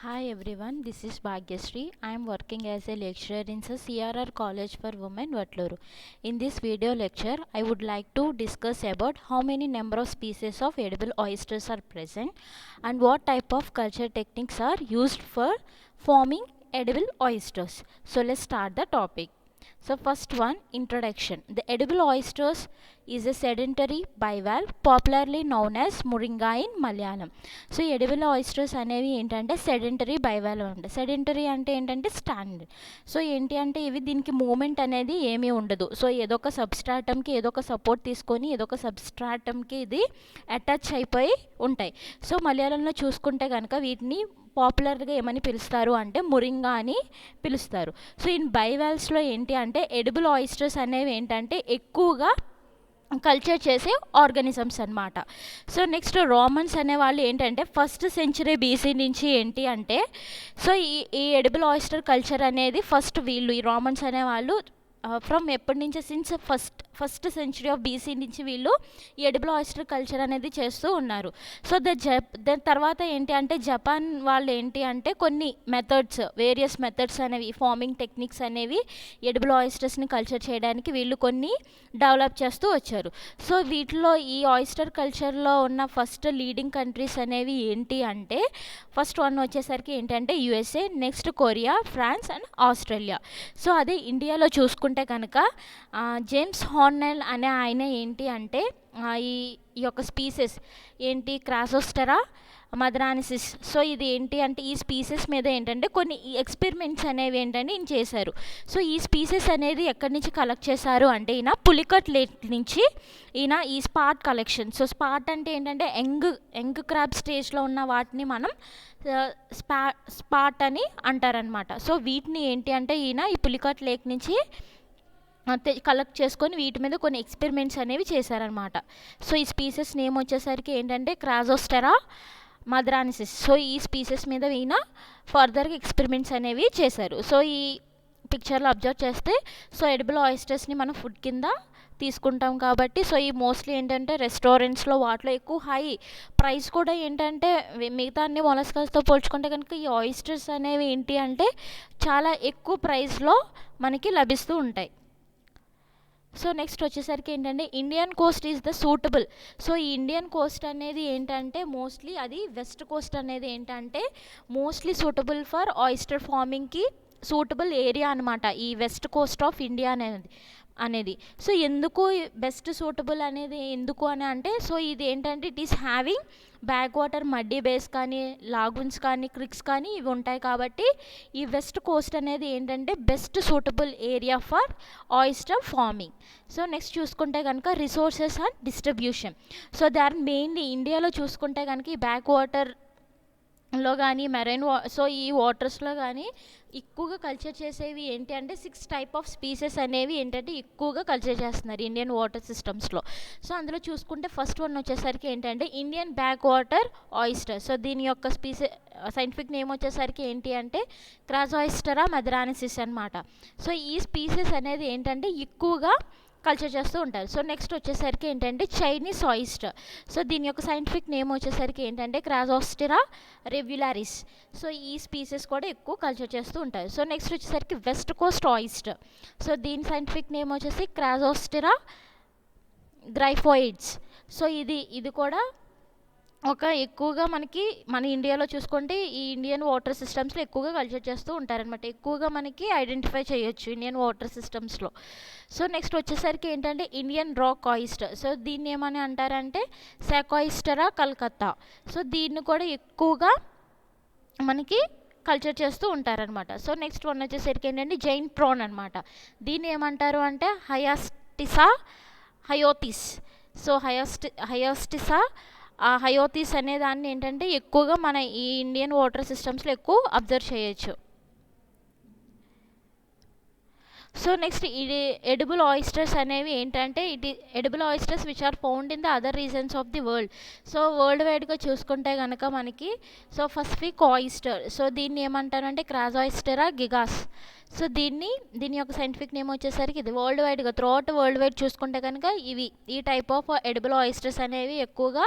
Hi everyone, this is Bhagyashree. I am working as a lecturer in the CRR College for Women, Vatluru. In this video lecture, I would like to discuss about how many number of species of edible oysters are present and what type of culture techniques are used for forming edible oysters. So let's start the topic. So first one, introduction. The edible oysters is a sedentary bivalve popularly known as moringa in Malayalam. So ఈ edible oysters అనేవి ఏంటంటే sedentary bivalve ఉంటాయి. Sedentary అంటే ఏంటంటే stand. So ఏంటి అంటే ఇవి దీనికి మూమెంట్ అనేది ఏమీ ఉండదు. సో ఏదో ఒక సబ్స్ట్రాటమ్కి ఏదో ఒక సపోర్ట్ తీసుకొని ఏదో ఒక సబ్స్ట్రాటమ్కి ఇది అటాచ్ అయిపోయి ఉంటాయి. సో మలయాళంలో చూసుకుంటే కనుక వీటిని పాపులర్గా ఏమని పిలుస్తారు అంటే మురింగా అని పిలుస్తారు. సో ఇన్ బైవాల్వ్స్లో ఏంటి అంటే ఎడిబుల్ ఆయిస్టర్స్ అనేవి ఏంటంటే ఎక్కువగా కల్చర్ చేసే ఆర్గానిజమ్స్ అనమాట. సో నెక్స్ట్ రోమన్స్ అనేవాళ్ళు ఏంటంటే ఫస్ట్ సెంచరీ బీసీ నుంచి ఏంటి అంటే సో ఈ ఎడిబుల్ ఆయిస్టర్ కల్చర్ అనేది ఫస్ట్ వీళ్ళు ఈ రోమన్స్ అనేవాళ్ళు ఫ్రమ్ ఎప్పటి నుంచి since first century of BC నుంచి వీళ్ళు ఈ ఎడిబుల్ ఆయిస్టర్ కల్చర్ అనేది చేస్తూ ఉన్నారు. సో దాని తర్వాత ఏంటి అంటే జపాన్ వాళ్ళు ఏంటి అంటే కొన్ని మెథడ్స్ వేరియస్ మెథడ్స్ అనేవి ఫార్మింగ్ టెక్నిక్స్ అనేవి ఎడిబుల్ ఆయిస్టర్స్ని కల్చర్ చేయడానికి వీళ్ళు కొన్ని డెవలప్ చేస్తూ వచ్చారు. సో వీటిలో ఈ ఆయిస్టర్ కల్చర్లో ఉన్న ఫస్ట్ లీడింగ్ కంట్రీస్ అనేవి ఏంటి అంటే ఫస్ట్ వన్ వచ్చేసరికి ఏంటంటే USA, next Korea, France and Australia. So అదే ఇండియాలో చూసుకుంటే కనుక జేమ్స్ హార్నెల్ అనే ఆయన ఏంటి అంటే ఈ ఈ యొక్క స్పీసెస్ ఏంటి క్రాసోస్టెరా మద్రానిసిస్. సో ఇది ఏంటి అంటే ఈ స్పీసెస్ మీద ఏంటంటే కొన్ని ఎక్స్పెరిమెంట్స్ అనేవి ఏంటంటే ఈయన చేశారు. సో ఈ స్పీసెస్ అనేది ఎక్కడి నుంచి కలెక్ట్ చేశారు అంటే ఈయన పులికట్ లేక్ నుంచి ఈయన ఈ స్పాట్ కలెక్షన్. సో స్పాట్ అంటే ఏంటంటే యంగ్ క్రాబ్ స్టేజ్లో ఉన్న వాటిని మనం స్పాట్ అని అంటారనమాట. సో వీటిని ఏంటి అంటే ఈయన ఈ పులికట్ లేక్ నుంచి కలెక్ట్ చేసుకొని వీటి మీద కొన్ని ఎక్స్పెరిమెంట్స్ అనేవి చేశారనమాట. సో ఈ స్పీసెస్ నేమ్ వచ్చేసరికి ఏంటంటే క్రాజోస్టెరా మద్రానిసిస్. సో ఈ స్పీసెస్ మీద ఈయన ఫర్దర్గా ఎక్స్పెరిమెంట్స్ అనేవి చేశారు. సో ఈ పిక్చర్లో అబ్జర్వ్ చేస్తే సో ఎడిబుల్ ఆయిస్టర్స్ని మనం ఫుడ్ కింద తీసుకుంటాం కాబట్టి సో ఈ మోస్ట్లీ ఏంటంటే రెస్టారెంట్స్లో వాటిలో ఎక్కువ హై ప్రైస్ కూడా ఏంటంటే మిగతా అన్ని మొలస్కల్స్తో పోల్చుకుంటే కనుక ఈ ఆయిస్టర్స్ అనేవి ఏంటి అంటే చాలా ఎక్కువ ప్రైస్లో మనకి లభిస్తూ ఉంటాయి. సో నెక్స్ట్ వచ్చేసరికి ఏంటంటే Indian coast is the suitable. So ఈ ఇండియన్ కోస్ట్ అనేది ఏంటంటే మోస్ట్లీ అది వెస్ట్ కోస్ట్ అనేది ఏంటంటే మోస్ట్లీ సూటబుల్ ఫర్ ఆయిస్టర్ ఫార్మింగ్కి సూటబుల్ ఏరియా అనమాట ఈ వెస్ట్ కోస్ట్ ఆఫ్ ఇండియా అనేది. సో ఎందుకు బెస్ట్ సూటబుల్ అనేది ఎందుకు అని అంటే సో ఇది ఏంటంటే it is having back water muddy base కానీ లాగున్స్ కానీ క్రిక్స్ కానీ ఇవి ఉంటాయి కాబట్టి ఈ వెస్ట్ కోస్ట్ అనేది ఏంటంటే best suitable area for oyster farming. So next చూసుకుంటే కనుక resources and distribution. So they are mainly ఇండియాలో చూసుకుంటే కనుక ఈ బ్యాక్ వాటర్లో కానీ మెరైన్ సో ఈ వాటర్స్లో కానీ ఎక్కువగా కల్చర్ చేసేవి ఏంటి అంటే 6 టైప్ ఆఫ్ స్పీసెస్ అనేవి ఏంటంటే ఎక్కువగా కల్చర్ చేస్తున్నారు ఇండియన్ వాటర్ సిస్టమ్స్లో. సో అందులో చూసుకుంటే ఫస్ట్ వన్ వచ్చేసరికి ఏంటంటే Indian back water oyster. So దీని యొక్క సైంటిఫిక్ నేమ్ వచ్చేసరికి ఏంటి అంటే క్రాజోయిస్టెరా మద్రానిసిస్ అనమాట. సో ఈ స్పీసెస్ అనేది ఏంటంటే ఎక్కువగా కల్చర్ చేస్తూ ఉంటారు. సో నెక్స్ట్ వచ్చేసరికి ఏంటంటే చైనీస్ ఆయిస్టర్. సో దీని యొక్క సైంటిఫిక్ నేమ్ వచ్చేసరికి ఏంటంటే క్రాజోస్టెరా రెవ్యులారిస్. సో ఈ స్పీసెస్ కూడా ఎక్కువ కల్చర్ చేస్తూ ఉంటారు. సో నెక్స్ట్ వచ్చేసరికి వెస్ట్ కోస్ట్ ఆయిస్టర్. సో దీని సైంటిఫిక్ నేమ్ వచ్చేసి క్రాజోస్టెరా గ్రైఫోయిడ్స్. సో ఇది కూడా ఒక ఎక్కువగా మన ఇండియాలో చూసుకుంటే ఈ ఇండియన్ వాటర్ సిస్టమ్స్లో ఎక్కువగా కల్చర్ చేస్తూ ఉంటారనమాట. ఎక్కువగా మనకి ఐడెంటిఫై చేయొచ్చు ఇండియన్ వాటర్ సిస్టమ్స్లో. సో నెక్స్ట్ వచ్చేసరికి ఏంటంటే ఇండియన్ రాక్ ఆయిస్టర్. సో దీన్ని ఏమని అంటారంటే సాకాయిస్టెరా కల్కత్తా. సో దీన్ని కూడా ఎక్కువగా మనకి కల్చర్ చేస్తూ ఉంటారనమాట. సో నెక్స్ట్ వన్ వచ్చేసరికి ఏంటంటే జైన్ ప్రాన్ అనమాట. దీన్ని ఏమంటారు అంటే హయాస్టిసా హయోతిస్. సో హయాస్టిసా హయోతిస్ అనే దాన్ని ఏంటంటే ఎక్కువగా మన ఈ ఇండియన్ వాటర్ సిస్టమ్స్లో ఎక్కువ అబ్జర్వ్ చేయొచ్చు. సో నెక్స్ట్ ఇది ఎడిబుల్ ఆయిస్టర్స్ అనేవి ఏంటంటే edible oysters which are found in the other regions of the world. So world వైడ్గా చూసుకుంటే కనుక మనకి సో పసిఫిక్ ఆయిస్టర్. సో దీన్ని ఏమంటారంటే క్రాజోయిస్టెరా గిగాస్. సో దీని యొక్క సైంటిఫిక్ నేమ్ వచ్చేసరికి ఇది వరల్డ్ వైడ్గా త్రూఅవుట్ వరల్డ్ వైడ్ చూసుకుంటే కనుక ఈ టైప్ ఆఫ్ ఎడిబుల్ ఆయిస్టర్స్ అనేవి ఎక్కువగా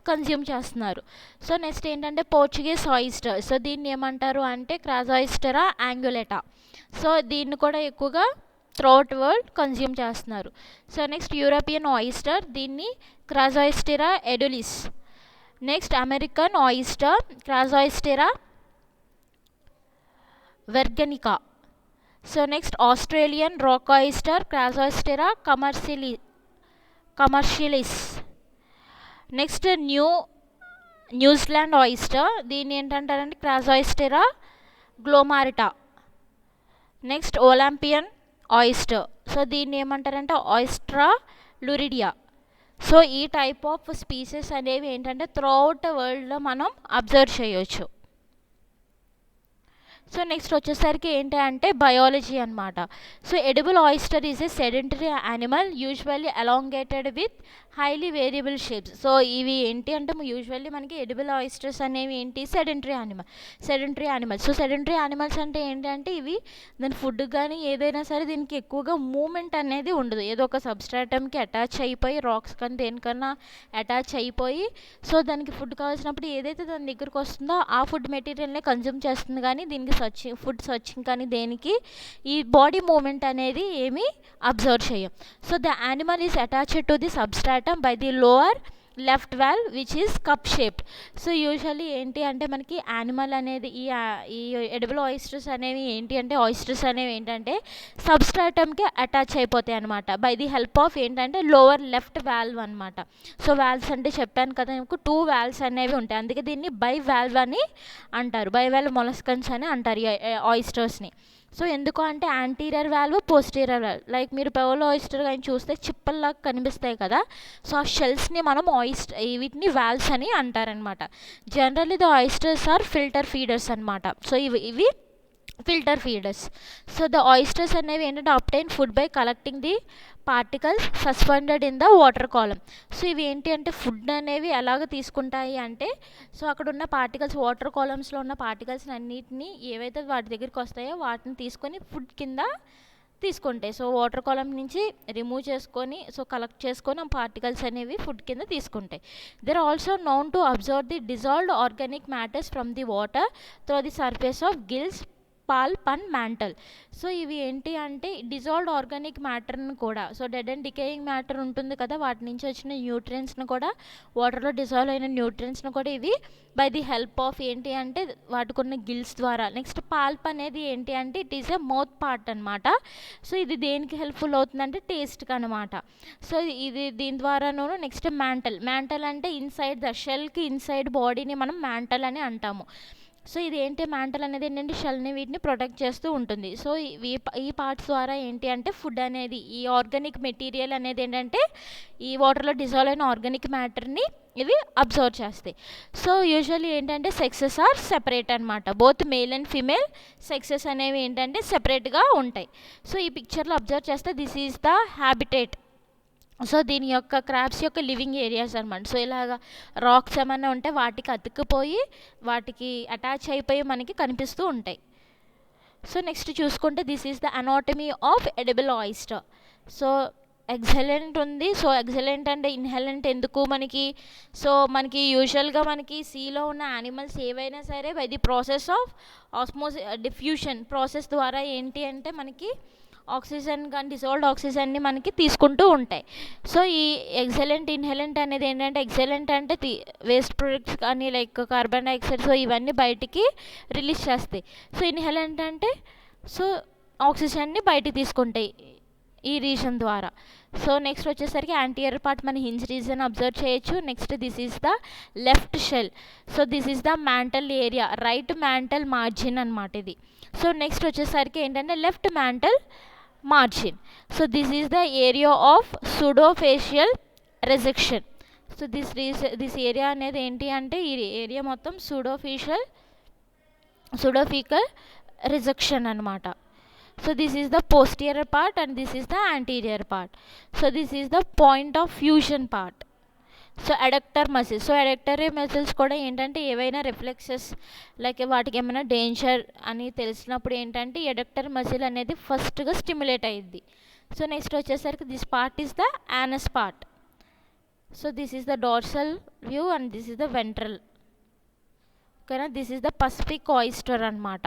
కన్జ్యూమ్ చేస్తున్నారు. సో నెక్స్ట్ ఏంటంటే పోర్చుగీస్ ఆయిస్టర్. సో దీన్ని ఏమంటారు అంటే క్రాజాయిస్టరా యాంగులేటా. సో దీన్ని కూడా ఎక్కువగా త్రూఅవుట్ వరల్డ్ కన్జ్యూమ్ చేస్తున్నారు. సో నెక్స్ట్ యూరోపియన్ ఆయిస్టర్, దీన్ని crassostrea edulis. Next American oyster crassostrea virginica. So next Australian rock oyster crassostrea commercialis. Next New Zealand oyster, దీన్ని ఏంటంటారంటే crassostrea glomerata. Next Olympian oyster, so దీన్ని ఏమంటారంటే ostrea lurida. So ఈ type of species అనేవి ఏంటంటే throughout వరల్డ్లో మనం అబ్జర్వ్ చేయొచ్చు. సో నెక్స్ట్ వచ్చేసరికి ఏంటి అంటే బయాలజీ అనమాట. So edible oyster is a sedentary animal usually elongated with highly variable shapes. So ఇవి ఏంటి అంటే యూజువల్లీ మనకి ఎడిబుల్ ఆయిస్టర్స్ అనేవి ఏంటి sedentary animals. So sedentary animals అంటే ఏంటంటే ఇవి దాని ఫుడ్ కానీ ఏదైనా సరే దీనికి ఎక్కువగా మూమెంట్ అనేది ఉండదు. ఏదో ఒక సబ్స్ట్రాటమ్కి అటాచ్ అయిపోయి రాక్స్ కానీ దేనికన్నా అటాచ్ అయిపోయి సో దానికి ఫుడ్ కావాల్సినప్పుడు ఏదైతే దాని దగ్గరకు వస్తుందో ఆ ఫుడ్ మెటీరియల్నే కన్జ్యూమ్ చేస్తుంది. కానీ దీనికి ఫుడ్ సర్చింగ్ కానీ దేనికి ఈ బాడీ మూమెంట్ అనేది ఏమీ అబ్జర్వ్ చేయం. So the animal is attached to the substratum by the lower left wall which is cup shaped. So usually ఏంటి అంటే మనకి యానిమల్ అనేది ఈ ఎడిబుల్ ఆయిస్టర్స్ అనేవి ఏంటంటే సబ్స్ట్రాటమ్కి అటాచ్ అయిపోతాయి అనమాట బై ది హెల్ప్ ఆఫ్ ఏంటంటే లోవర్ లెఫ్ట్ వాల్వ్ అనమాట. సో వాల్వ్స్ అంటే చెప్పాను కదా మీకు 2 వాల్వ్స్ అనేవి ఉంటాయి, అందుకే దీన్ని బై వాల్వ్ అని అంటారు. బై వాల్వ్ మొలస్కన్స్ అని అంటారు ఈ ఆయిస్టర్స్ని. సో ఎందుకు అంటే anterior valve posterior valve, like మీరు పెవలో ఆయిస్టర్ కానీ చూస్తే చిప్పల్లాగా కనిపిస్తాయి కదా. సో ఆ షెల్స్ని మనం వీటిని వాల్వ్స్ అని అంటారనమాట. Generally the oysters are filter feeders అనమాట. సో ఇవి filter feeders. So the oysters అనేవి ఏంటంటే obtain food by collecting the particles suspended in the water column. So ఇవి ఏంటి అంటే ఫుడ్ అనేవి ఎలాగ తీసుకుంటాయి అంటే సో అక్కడ ఉన్న పార్టికల్స్ వాటర్ కాలమ్స్లో ఉన్న పార్టికల్స్ అన్నిటిని ఏవైతే వాటి దగ్గరికి వస్తాయో వాటిని తీసుకొని ఫుడ్ కింద తీసుకుంటాయి. సో వాటర్ కాలమ్ నుంచి రిమూవ్ చేసుకొని సో కలెక్ట్ చేసుకొని ఆ పార్టికల్స్ అనేవి ఫుడ్ కింద తీసుకుంటాయి. They are also known to observe the dissolved organic matters from the water through the surface of gills palp and mantle. So ఇవి ఏంటి అంటే డిజాల్వ్డ్ ఆర్గానిక్ మ్యాటర్ని కూడా so dead and decaying matter ఉంటుంది కదా వాటి నుంచి వచ్చిన న్యూట్రియన్స్ని కూడా వాటర్లో డిజాల్వ్ అయిన న్యూట్రియన్స్ని కూడా ఇవి బై ది హెల్ప్ ఆఫ్ ఏంటి అంటే వాటికున్న గిల్స్ ద్వారా. నెక్స్ట్ పాల్ప్ అనేది ఏంటి అంటే it is a mouth part అనమాట. సో ఇది దేనికి హెల్ప్ఫుల్ అవుతుందంటే టేస్ట్కి అనమాట. సో ఇది దీని ద్వారాను. నెక్స్ట్ మ్యాంటల్ అంటే ఇన్సైడ్ ద షెల్కి ఇన్సైడ్ బాడీని మనం మ్యాంటల్ అని అంటాము. సో ఇది ఏంటి మ్యాంటల్ అనేది ఏంటంటే షెల్ని వీటిని ప్రొటెక్ట్ చేస్తూ ఉంటుంది. సో ఈ పార్ట్స్ ద్వారా ఏంటి అంటే ఫుడ్ అనేది ఈ ఆర్గానిక్ మెటీరియల్ అనేది ఏంటంటే ఈ వాటర్లో డిజాల్వ్ అయిన ఆర్గానిక్ మ్యాటర్ని ఇవి అబ్జర్వ్ చేస్తాయి. సో యూజువల్లీ ఏంటంటే సెక్సెస్ ఆర్ సెపరేట్ అనమాట. Both male and female sexes అనేవి ఏంటంటే సెపరేట్గా ఉంటాయి. సో ఈ పిక్చర్లో అబ్జర్వ్ చేస్తే this is the habitat. So దీని యొక్క క్రాబ్స్ యొక్క లివింగ్ ఏరియాస్ అనమాట. సో ఇలాగ రాక్స్ ఏమైనా ఉంటే వాటికి అతుక్కుపోయి వాటికి అటాచ్ అయిపోయి మనకి కనిపిస్తూ ఉంటాయి. సో నెక్స్ట్ చూసుకుంటే this is the anatomy of edible oyster. So excellent ఉంది. సో ఎక్సలెంట్ అంటే ఇన్హెలెంట్ ఎందుకు మనకి యూజువల్గా మనకి సీలో ఉన్న యానిమల్స్ ఏవైనా సరే by the process of diffusion process ద్వారా ఏంటి అంటే మనకి ఆక్సిజన్ కానీ డిజాల్వ్డ్ ఆక్సిజన్ని మనకి తీసుకుంటూ ఉంటాయి. సో ఈ ఎక్సలెంట్ ఇన్హెలెంట్ అనేది ఏంటంటే ఎక్సలెంట్ అంటే వేస్ట్ ప్రొడక్ట్స్ కానీ లైక్ కార్బన్ డైఆక్సైడ్ సో ఇవన్నీ బయటికి రిలీజ్ చేస్తాయి. సో ఇన్హెలెంట్ అంటే సో ఆక్సిజన్ని బయటికి తీసుకుంటాయి ఈ రీజన్ ద్వారా. సో నెక్స్ట్ వచ్చేసరికి యాంటీరియర్ పార్ట్ మన హింజ్ రీజన్ అబ్జర్వ్ చేయొచ్చు. Next this is the left shell. So this is the mantle area, right mantle margin అనమాట ఇది. సో నెక్స్ట్ వచ్చేసరికి ఏంటంటే left mantle margin. So this is the area of pseudofaecal rejection. So this area అనేది ఏంటి అంటే ఈ area మొత్తం pseudofaecal rejection అనమాట. So this is the posterior part and this is the anterior part. So this is the point of fusion part. So adductor muscles. So adductor muscles కూడా ఏంటంటే ఏవైనా reflexes like వాటికి ఏమైనా danger అని తెలిసినప్పుడు ఏంటంటే adductor muscle అనేది ఫస్ట్గా స్టిమ్యులేట్ అయ్యిద్ది. సో నెక్స్ట్ వచ్చేసరికి this part is the anus part. So this is the dorsal view and this is the ventral. ఓకేనా, this is the Pacific oyster అనమాట.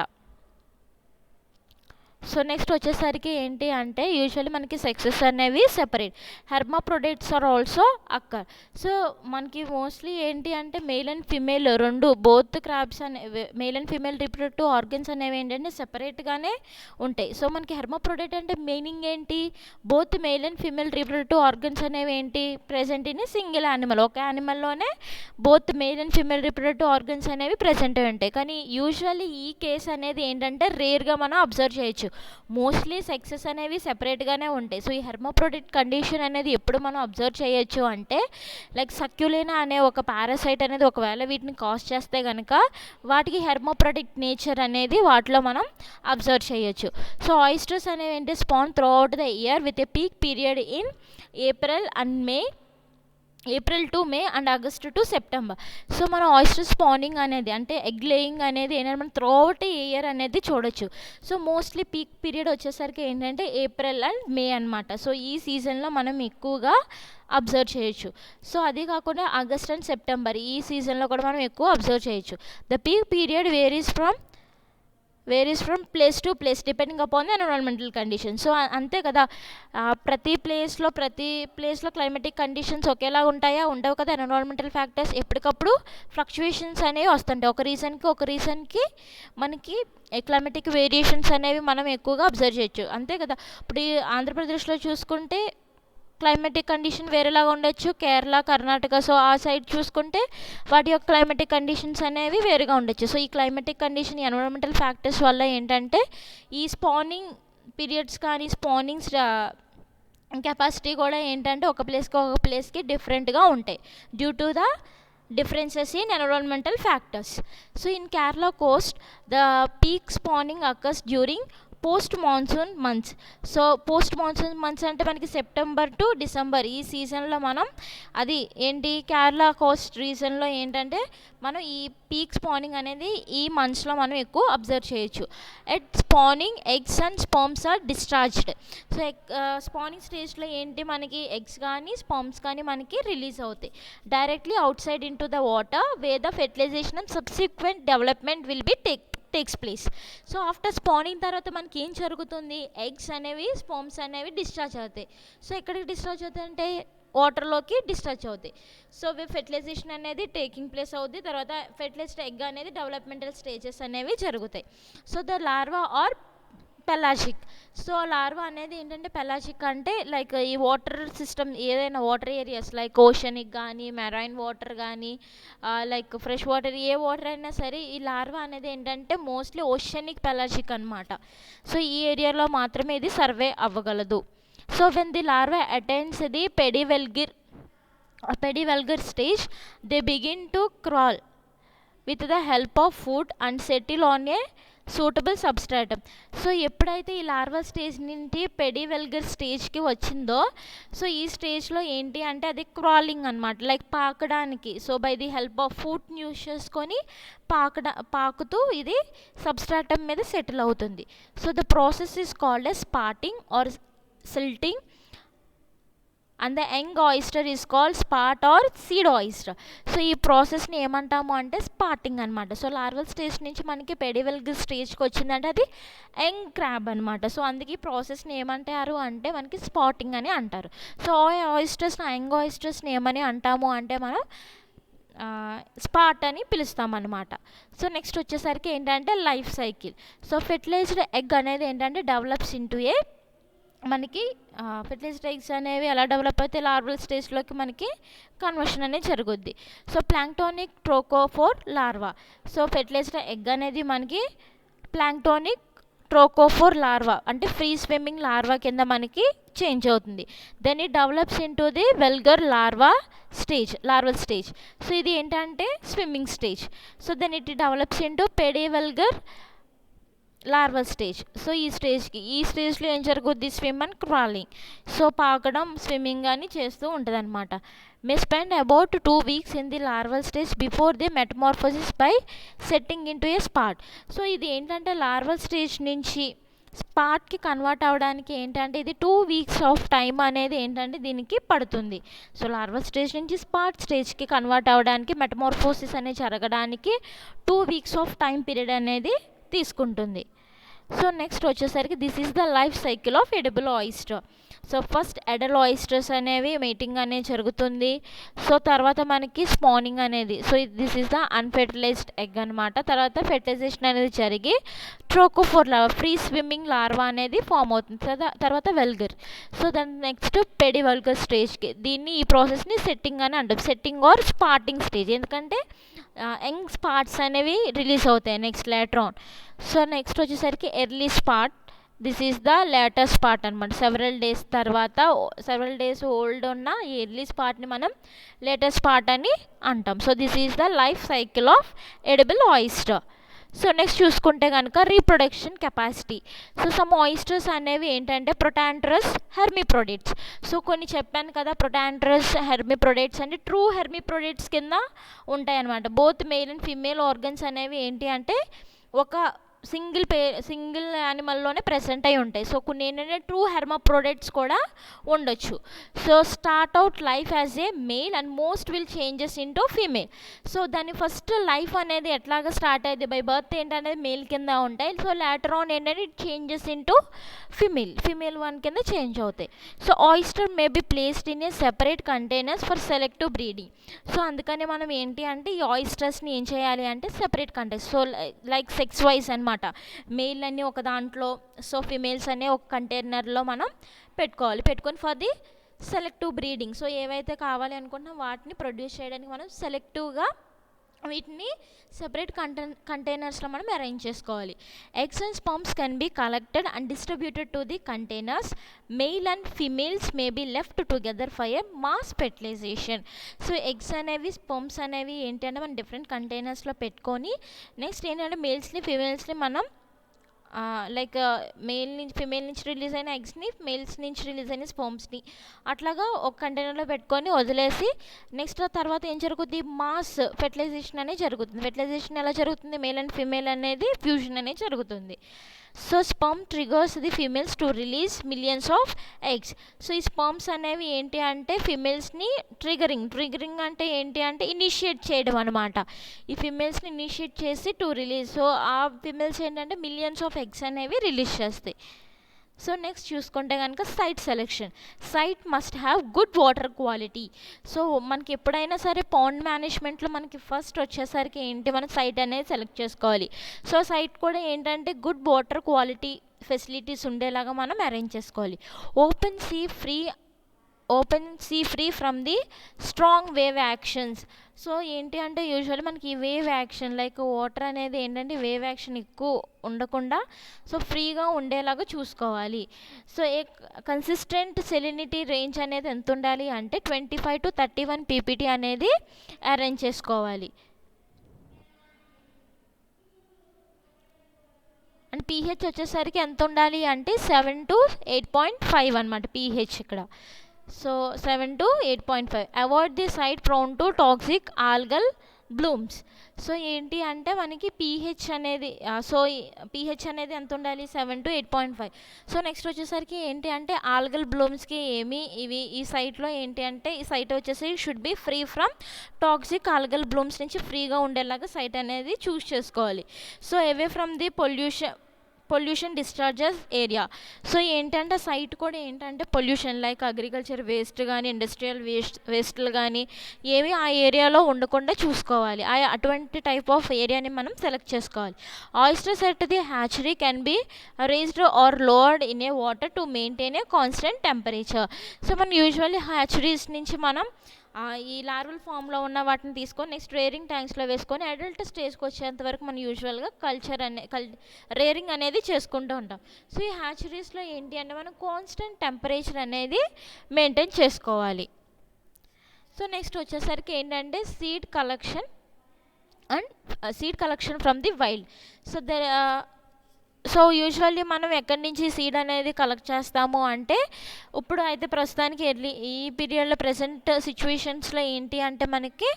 సో నెక్స్ట్ వచ్చేసరికి ఏంటి అంటే యూజువల్లీ మనకి సెక్సెస్ అనేవి separate, hermaphrodites are also occur. So మనకి mostly ఏంటి అంటే మేల్ అండ్ ఫిమేల్ రెండు బోత్ క్రాబ్స్ అనే male and female reproductive organs అనేవి ఏంటంటే సెపరేట్గానే ఉంటాయి. సో మనకి హెర్మాప్రోడైట్ అంటే మీనింగ్ ఏంటి, both male and female reproductive organs అనేవి ఏంటి ప్రెజెంట్ ఇన్ సింగిల్ యానిమల్, ఒక యానిమల్లోనే both male and female reproductive organs అనేవి ప్రెజెంట్ అయి ఉంటాయి. కానీ యూజువల్లీ ఈ కేస్ అనేది ఏంటంటే రేర్గా మనం అబ్జర్వ్ చేయొచ్చు, మోస్ట్లీ సెక్సెస్ అనేవి సెపరేట్గానే ఉంటాయి. సో ఈ హెర్మాప్రోడైట్ కండిషన్ అనేది ఎప్పుడు మనం అబ్జర్వ్ చేయొచ్చు అంటే లైక్ సక్యులేనా అనే ఒక పారాసైట్ అనేది ఒకవేళ వీటిని కాజ్ చేస్తే కనుక వాటికి హెర్మాప్రోడైట్ నేచర్ అనేది వాటిలో మనం అబ్జర్వ్ చేయొచ్చు. సో ఆయిస్టర్స్ అనేవి ఏంటి span through out the year with a peak period in April to May and August to September. So మనం ఆయిస్టర్ స్పానింగ్ అనేది అంటే ఎగ్ లేయింగ్ అనేది ఏంటంటే మనం త్రూ అవుట్ ఇయర్ అనేది చూడొచ్చు. సో మోస్ట్లీ పీక్ పీరియడ్ వచ్చేసరికి ఏంటంటే ఏప్రిల్ అండ్ మే అనమాట. సో ఈ సీజన్లో మనం ఎక్కువగా అబ్జర్వ్ చేయొచ్చు. సో అది కాకుండా ఆగస్ట్ అండ్ సెప్టెంబర్ ఈ సీజన్లో కూడా మనం ఎక్కువ అబ్జర్వ్ చేయొచ్చు. The peak period varies from place to place depending upon the environmental condition. So అంతే కదా, ప్రతి ప్లేస్లో క్లైమేటిక్ కండిషన్స్ ఒకేలా ఉంటాయా, ఉండవు కదా. ఎన్విరాన్మెంటల్ ఫ్యాక్టర్స్ ఎప్పటికప్పుడు ఫ్లక్చువేషన్స్ అనేవి వస్తుంటాయి, ఒక రీజన్కి మనకి క్లైమేటిక్ వేరియేషన్స్ అనేవి మనం ఎక్కువగా అబ్జర్వ్ చేయొచ్చు, అంతే కదా. ఇప్పుడు ఈ ఆంధ్రప్రదేశ్లో చూసుకుంటే క్లైమేటిక్ కండిషన్ వేరేలాగా ఉండొచ్చు, కేరళ కర్ణాటక సో ఆ సైడ్ చూసుకుంటే వాటి యొక్క క్లైమేటిక్ కండిషన్స్ అనేవి వేరుగా ఉండొచ్చు. సో ఈ క్లైమేటిక్ కండిషన్ ఎన్విరాన్మెంటల్ ఫ్యాక్టర్స్ వల్ల ఏంటంటే ఈ స్పానింగ్ పీరియడ్స్ కానీ స్పానింగ్స్ కెపాసిటీ కూడా ఏంటంటే ఒక ప్లేస్కి డిఫరెంట్గా ఉంటాయి due to the differences in environmental factors. So in Kerala coast the peak spawning occurs during post monsoon months. So post monsoon months అంటే మనకి సెప్టెంబర్ టు డిసెంబర్ ఈ సీజన్లో మనం అది ఏంటి కేరళ కోస్ట్ రీజన్లో ఏంటంటే మనం ఈ పీక్ స్పానింగ్ అనేది ఈ మంత్స్లో మనం ఎక్కువ అబ్జర్వ్ చేయొచ్చు. At spawning eggs and sperms are discharged. So spawning స్టేజ్లో ఏంటి మనకి ఎగ్స్ కానీ స్పర్మ్స్ కానీ మనకి రిలీజ్ అవుతాయి directly out side in to the water wear the fertilisation and subsequent development will be takes place. So after spanning తర్వాత మనకి ఏం జరుగుతుంది, ఎగ్స్ అనేవి స్పర్మ్స్ అనేవి డిశ్చార్జ్ అవుతాయి. సో ఎక్కడికి డిశ్చార్జ్ అవుతాయి అంటే వాటర్లోకి డిశ్చార్జ్ అవుతాయి. సో ఫెర్టిలైజేషన్ అనేది టేకింగ్ ప్లేస్ అవుతుంది, తర్వాత ఫెర్టిలైజ్డ్ ఎగ్ అనేది డెవలప్మెంటల్ స్టేజెస్ అనేవి జరుగుతాయి. So the larva are pelagic. So larva అనేది ఏంటంటే పెలాజిక్ అంటే లైక్ ఈ వాటర్ సిస్టమ్ ఏదైనా వాటర్ ఏరియాస్ లైక్ ఓషనిక్ కానీ మెరైన్ వాటర్ కానీ లైక్ ఫ్రెష్ వాటర్ ఏ వాటర్ అయినా సరే ఈ లార్వా అనేది ఏంటంటే మోస్ట్లీ ఓషనిక్ పెలాజిక్ అనమాట. సో ఈ ఏరియాలో మాత్రమే ఇది సర్వే అవ్వగలదు. So when the larva attains the పెడివెల్గర్ stage they begin to crawl with the help of foot and settle on a suitable substratum. So ఎప్పుడైతే ఈ లార్వల్ స్టేజ్ నుండి పెడివెల్గర్ స్టేజ్కి వచ్చిందో సో ఈ స్టేజ్లో ఏంటి అంటే అది క్రాలింగ్ అనమాట, లైక్ పాకడానికి. So by the help of ఫుడ్ని యూస్ చేసుకొని పాకుతూ ఇది సబ్స్ట్రాటమ్ మీద సెటిల్ అవుతుంది. So the process is called as spatting or setting and the young oyster is called spat or seed oyster. So ఈ ప్రాసెస్ని ఏమంటాము అంటే స్పాటింగ్ అనమాట. సో లార్వల్ స్టేజ్ నుంచి మనకి పెడివెల్గర్ స్టేజ్కి వచ్చిందంటే అది యంగ్ క్రాబ్ అనమాట. సో అందుకే ఈ ప్రాసెస్ని ఏమంటారు అంటే మనకి స్పాటింగ్ అని అంటారు. సో ఆయిస్టర్స్ని యంగ్ ఆయిస్టర్స్ని ఏమని అంటాము అంటే మనం స్పాట్ అని పిలుస్తామన్నమాట. సో నెక్స్ట్ వచ్చేసరికి ఏంటంటే life cycle. So fertilized egg అనేది ఏంటంటే డెవలప్స్ ఇంటూ ఏ మనకి ఫెర్టిలైజ్డ్ ఎగ్స్ అనేవి ఎలా డెవలప్ అయితే లార్వల్ స్టేజ్లోకి మనకి కన్వర్షన్ అనేది జరుగుద్ది. So planktonic trochophore larva. So fertilized egg అనేది మనకి ప్లాంక్టోనిక్ ట్రోకోఫోర్ లార్వా అంటే ఫ్రీ స్విమ్మింగ్ లార్వా కింద మనకి చేంజ్ అవుతుంది. Then it develops into the veliger larval stage. So ఇది ఏంటంటే swimming stage. So then it develops into pediveliger larval stage. So ఈ స్టేజ్లో ఏం జరుగుద్ది, స్విమ్ అండ్ క్రాలింగ్. సో పాకడం స్విమ్మింగ్ అని చేస్తూ ఉంటుంది అనమాట. May spend about 2 weeks in the larval stage before the metamorphosis by setting in to A spot. So ఇది ఏంటంటే లార్వల్ స్టేజ్ నుంచి స్పాట్కి కన్వర్ట్ అవ్వడానికి ఏంటంటే ఇది 2 వీక్స్ ఆఫ్ టైం అనేది ఏంటంటే దీనికి పడుతుంది. సో లార్వా స్టేజ్ నుంచి స్పాట్ స్టేజ్కి కన్వర్ట్ అవ్వడానికి మెటమార్ఫోసిస్ అనేది జరగడానికి 2 వీక్స్ ఆఫ్ టైం పీరియడ్ అనేది తీసుకుంటుంది. సో నెక్స్ట్ వచ్చేసరికి this is the life cycle of edible oyster. So first adult oysters అనేవి మీటింగ్ అనేది జరుగుతుంది. సో తర్వాత మనకి స్పానింగ్ అనేది, so this is the unfertilized egg అనమాట. తర్వాత ఫెర్టిలైజేషన్ అనేది జరిగి trochophore larva, free swimming larva అనేది ఫామ్ అవుతుంది. తర్వాత వెల్గర్. సో దాని నెక్స్ట్ పెడివల్గర్ స్టేజ్కి, ఈ ప్రాసెస్ని సెట్టింగ్ అని అంటాం. సెట్టింగ్ ఆర్ స్పార్టింగ్ స్టేజ్, ఎందుకంటే యంగ్ స్పాట్స్ అనేవి రిలీజ్ అవుతాయి next later on. So next వచ్చేసరికి early spat, this is the latest spat అనమాట. సెవెరల్ డేస్ ఓల్డ్ ఉన్న ఈ ఎర్లీ స్పాట్ని మనం లేటెస్ట్ స్పాట్ అని అంటాం. So this is the life cycle of edible oyster. So next చూసుకుంటే కనుక reproduction capacity. So some oysters అనేవి ఏంటంటే ప్రొటాంటరస్ హెర్మిప్రోడేట్స్. సో కొన్ని చెప్పాను కదా, ప్రొటాంటరస్ హెర్మిప్రోడేట్స్ అంటే ట్రూ హెర్మిప్రోడేట్స్ కింద ఉంటాయి అనమాట. Both male and female organs అనేవి ఏంటి అంటే ఒక సింగిల్ యానిమల్లోనే ప్రెసెంట్ అయి ఉంటాయి. సో కొన్ని ఏంటంటే ట్రూ హెర్మప్రోడేట్స్ కూడా ఉండొచ్చు. So start out life as a male and most will changes into female. So దాని ఫస్ట్ లైఫ్ అనేది ఎట్లాగా స్టార్ట్ అయ్యింది, బై బర్త్ ఏంటనేది మేల్ కింద ఉంటాయి. సో లేటర్ ఆన్ ఏంటంటే it changes into female one కింద చేంజ్ అవుతాయి. So oyster may be placed in a separate containers for selective breeding. So అందుకని మనం ఏంటి అంటే ఈ ఆయిస్టర్స్ని ఏం చేయాలి అంటే separate containers, so like sex wise అనమాట. మేల్ అన్ని ఒక దాంట్లో, సో ఫిమేల్స్ అనే ఒక కంటైనర్లో మనం పెట్టుకొని for the selective breeding. So ఏవైతే కావాలి అనుకుంటున్నా వాటిని ప్రొడ్యూస్ చేయడానికి మనం సెలెక్టివ్గా వీటిని సెపరేట్ కంటైనర్స్లో మనం అరేంజ్ చేసుకోవాలి. Eggs and sperms can be collected and distributed to the containers. Male and females may be left together for a mass fertilisation. So eggs అనేవి స్పర్మ్స్ అనేవి ఏంటంటే మనం డిఫరెంట్ కంటైనర్స్లో పెట్టుకొని నెక్స్ట్ ఏంటంటే మేల్స్ని ఫిమేల్స్ని మనం లైక్ ఫిమేల్ నుంచి రిలీజ్ అయిన ఎగ్స్ని, మేల్స్ నుంచి రిలీజ్ అయిన స్పర్మ్స్ని అట్లాగా ఒక కంటైనర్లో పెట్టుకొని వదిలేసి నెక్స్ట్ తర్వాత ఏం జరుగుతుంది, మాస్ ఫెర్టిలైజేషన్ అనేది జరుగుతుంది. ఫెర్టిలైజేషన్ ఎలా జరుగుతుంది, మేల్ అండ్ ఫిమేల్ అనేది ఫ్యూజన్ అనేది జరుగుతుంది. So sperm triggers the females to release millions of eggs. So ఈ స్పర్మ్స్ అనేవి ఏంటి అంటే ఫిమేల్స్ని ట్రిగరింగ్ అంటే ఏంటి అంటే ఇనిషియేట్ చేయడం అనమాట. ఈ ఫిమేల్స్ని ఇనిషియేట్ చేసి టు రిలీజ్. సో ఆ ఫిమేల్స్ ఏంటంటే మిలియన్స్ ఆఫ్ ఎగ్స్ అనేవి రిలీజ్ చేస్తాయి. సో నెక్స్ట్ చూసుకుంటే కనుక site selection. Site must have good water quality. So మనకి ఎప్పుడైనా సరే పాండ్ మేనేజ్మెంట్లో మనకి ఫస్ట్ వచ్చేసరికి ఏంటి, మనం సైట్ అనేది సెలెక్ట్ చేసుకోవాలి. సో సైట్ కూడా ఏంటంటే గుడ్ వాటర్ క్వాలిటీ ఫెసిలిటీస్ ఉండేలాగా మనం అరేంజ్ చేసుకోవాలి. Open see free from the strong wave actions. So ఏంటి అంటే యూజువల్లీ మనకి ఈ వేవ్ యాక్షన్ లైక్ వాటర్ అనేది ఏంటంటే వేవ్ యాక్షన్ ఎక్కువ ఉండకుండా సో ఫ్రీగా ఉండేలాగా చూసుకోవాలి. సో ఏ కన్సిస్టెంట్ సెలినిటీ రేంజ్ అనేది ఎంత ఉండాలి అంటే 25 to 31 ppt అనేది అరేంజ్ చేసుకోవాలి. అండ్ pH వచ్చేసరికి ఎంత ఉండాలి అంటే 7 to 8.5 అనమాట pH ఇక్కడ. So 7 to 8.5. Avoid the site prone to toxic algal blooms. So ఏంటి అంటే మనకి pH అనేది pH అనేది ఎంత ఉండాలి, 7 to 8.5. సో నెక్స్ట్ వచ్చేసరికి ఏంటి అంటే ఆల్గల్ బ్లూమ్స్కి ఈ సైట్లో ఏంటి అంటే ఈ సైట్ వచ్చేసి should be free from toxic algal Bloom's నుంచి ఫ్రీగా ఉండేలాగా సైట్ అనేది చూస్ చేసుకోవాలి. So away from the pollution discharges area. So ఏంటంటే సైట్ కూడా ఏంటంటే పొల్యూషన్ లైక్ అగ్రికల్చర్ వేస్ట్ కానీ ఇండస్ట్రియల్ వేస్ట్లు కానీ ఏమి ఆ ఏరియాలో ఉండకుండా చూసుకోవాలి. అటువంటి టైప్ ఆఫ్ ఏరియాని మనం సెలెక్ట్ చేసుకోవాలి. Oysters at the hatchery can be raised or lowered in a water to maintain a constant temperature. So మనం యూజువల్లీ హ్యాచరీస్ నుంచి మనం ఈ లార్వల్ ఫామ్లో ఉన్న వాటిని తీసుకొని నెక్స్ట్ రేరింగ్ ట్యాంక్స్లో వేసుకొని అడల్ట్ స్టేజ్కి వచ్చేంత వరకు మనం యూజువల్గా రేరింగ్ అనేది చేసుకుంటూ ఉంటాం. సో ఈ హ్యాచరీస్లో ఏంటి అంటే మనం కాన్స్టెంట్ టెంపరేచర్ అనేది మెయింటైన్ చేసుకోవాలి. సో నెక్స్ట్ వచ్చేసరికి ఏంటంటే seed collection from the wild. So usually మనం ఎక్కడి నుంచి సీడ్ అనేది కలెక్ట్ చేస్తాము అంటే ఇప్పుడు అయితే ప్రస్తుతానికి ఈ పీరియడ్లో ప్రజెంట్ సిచ్యువేషన్స్లో ఏంటి అంటే మనకి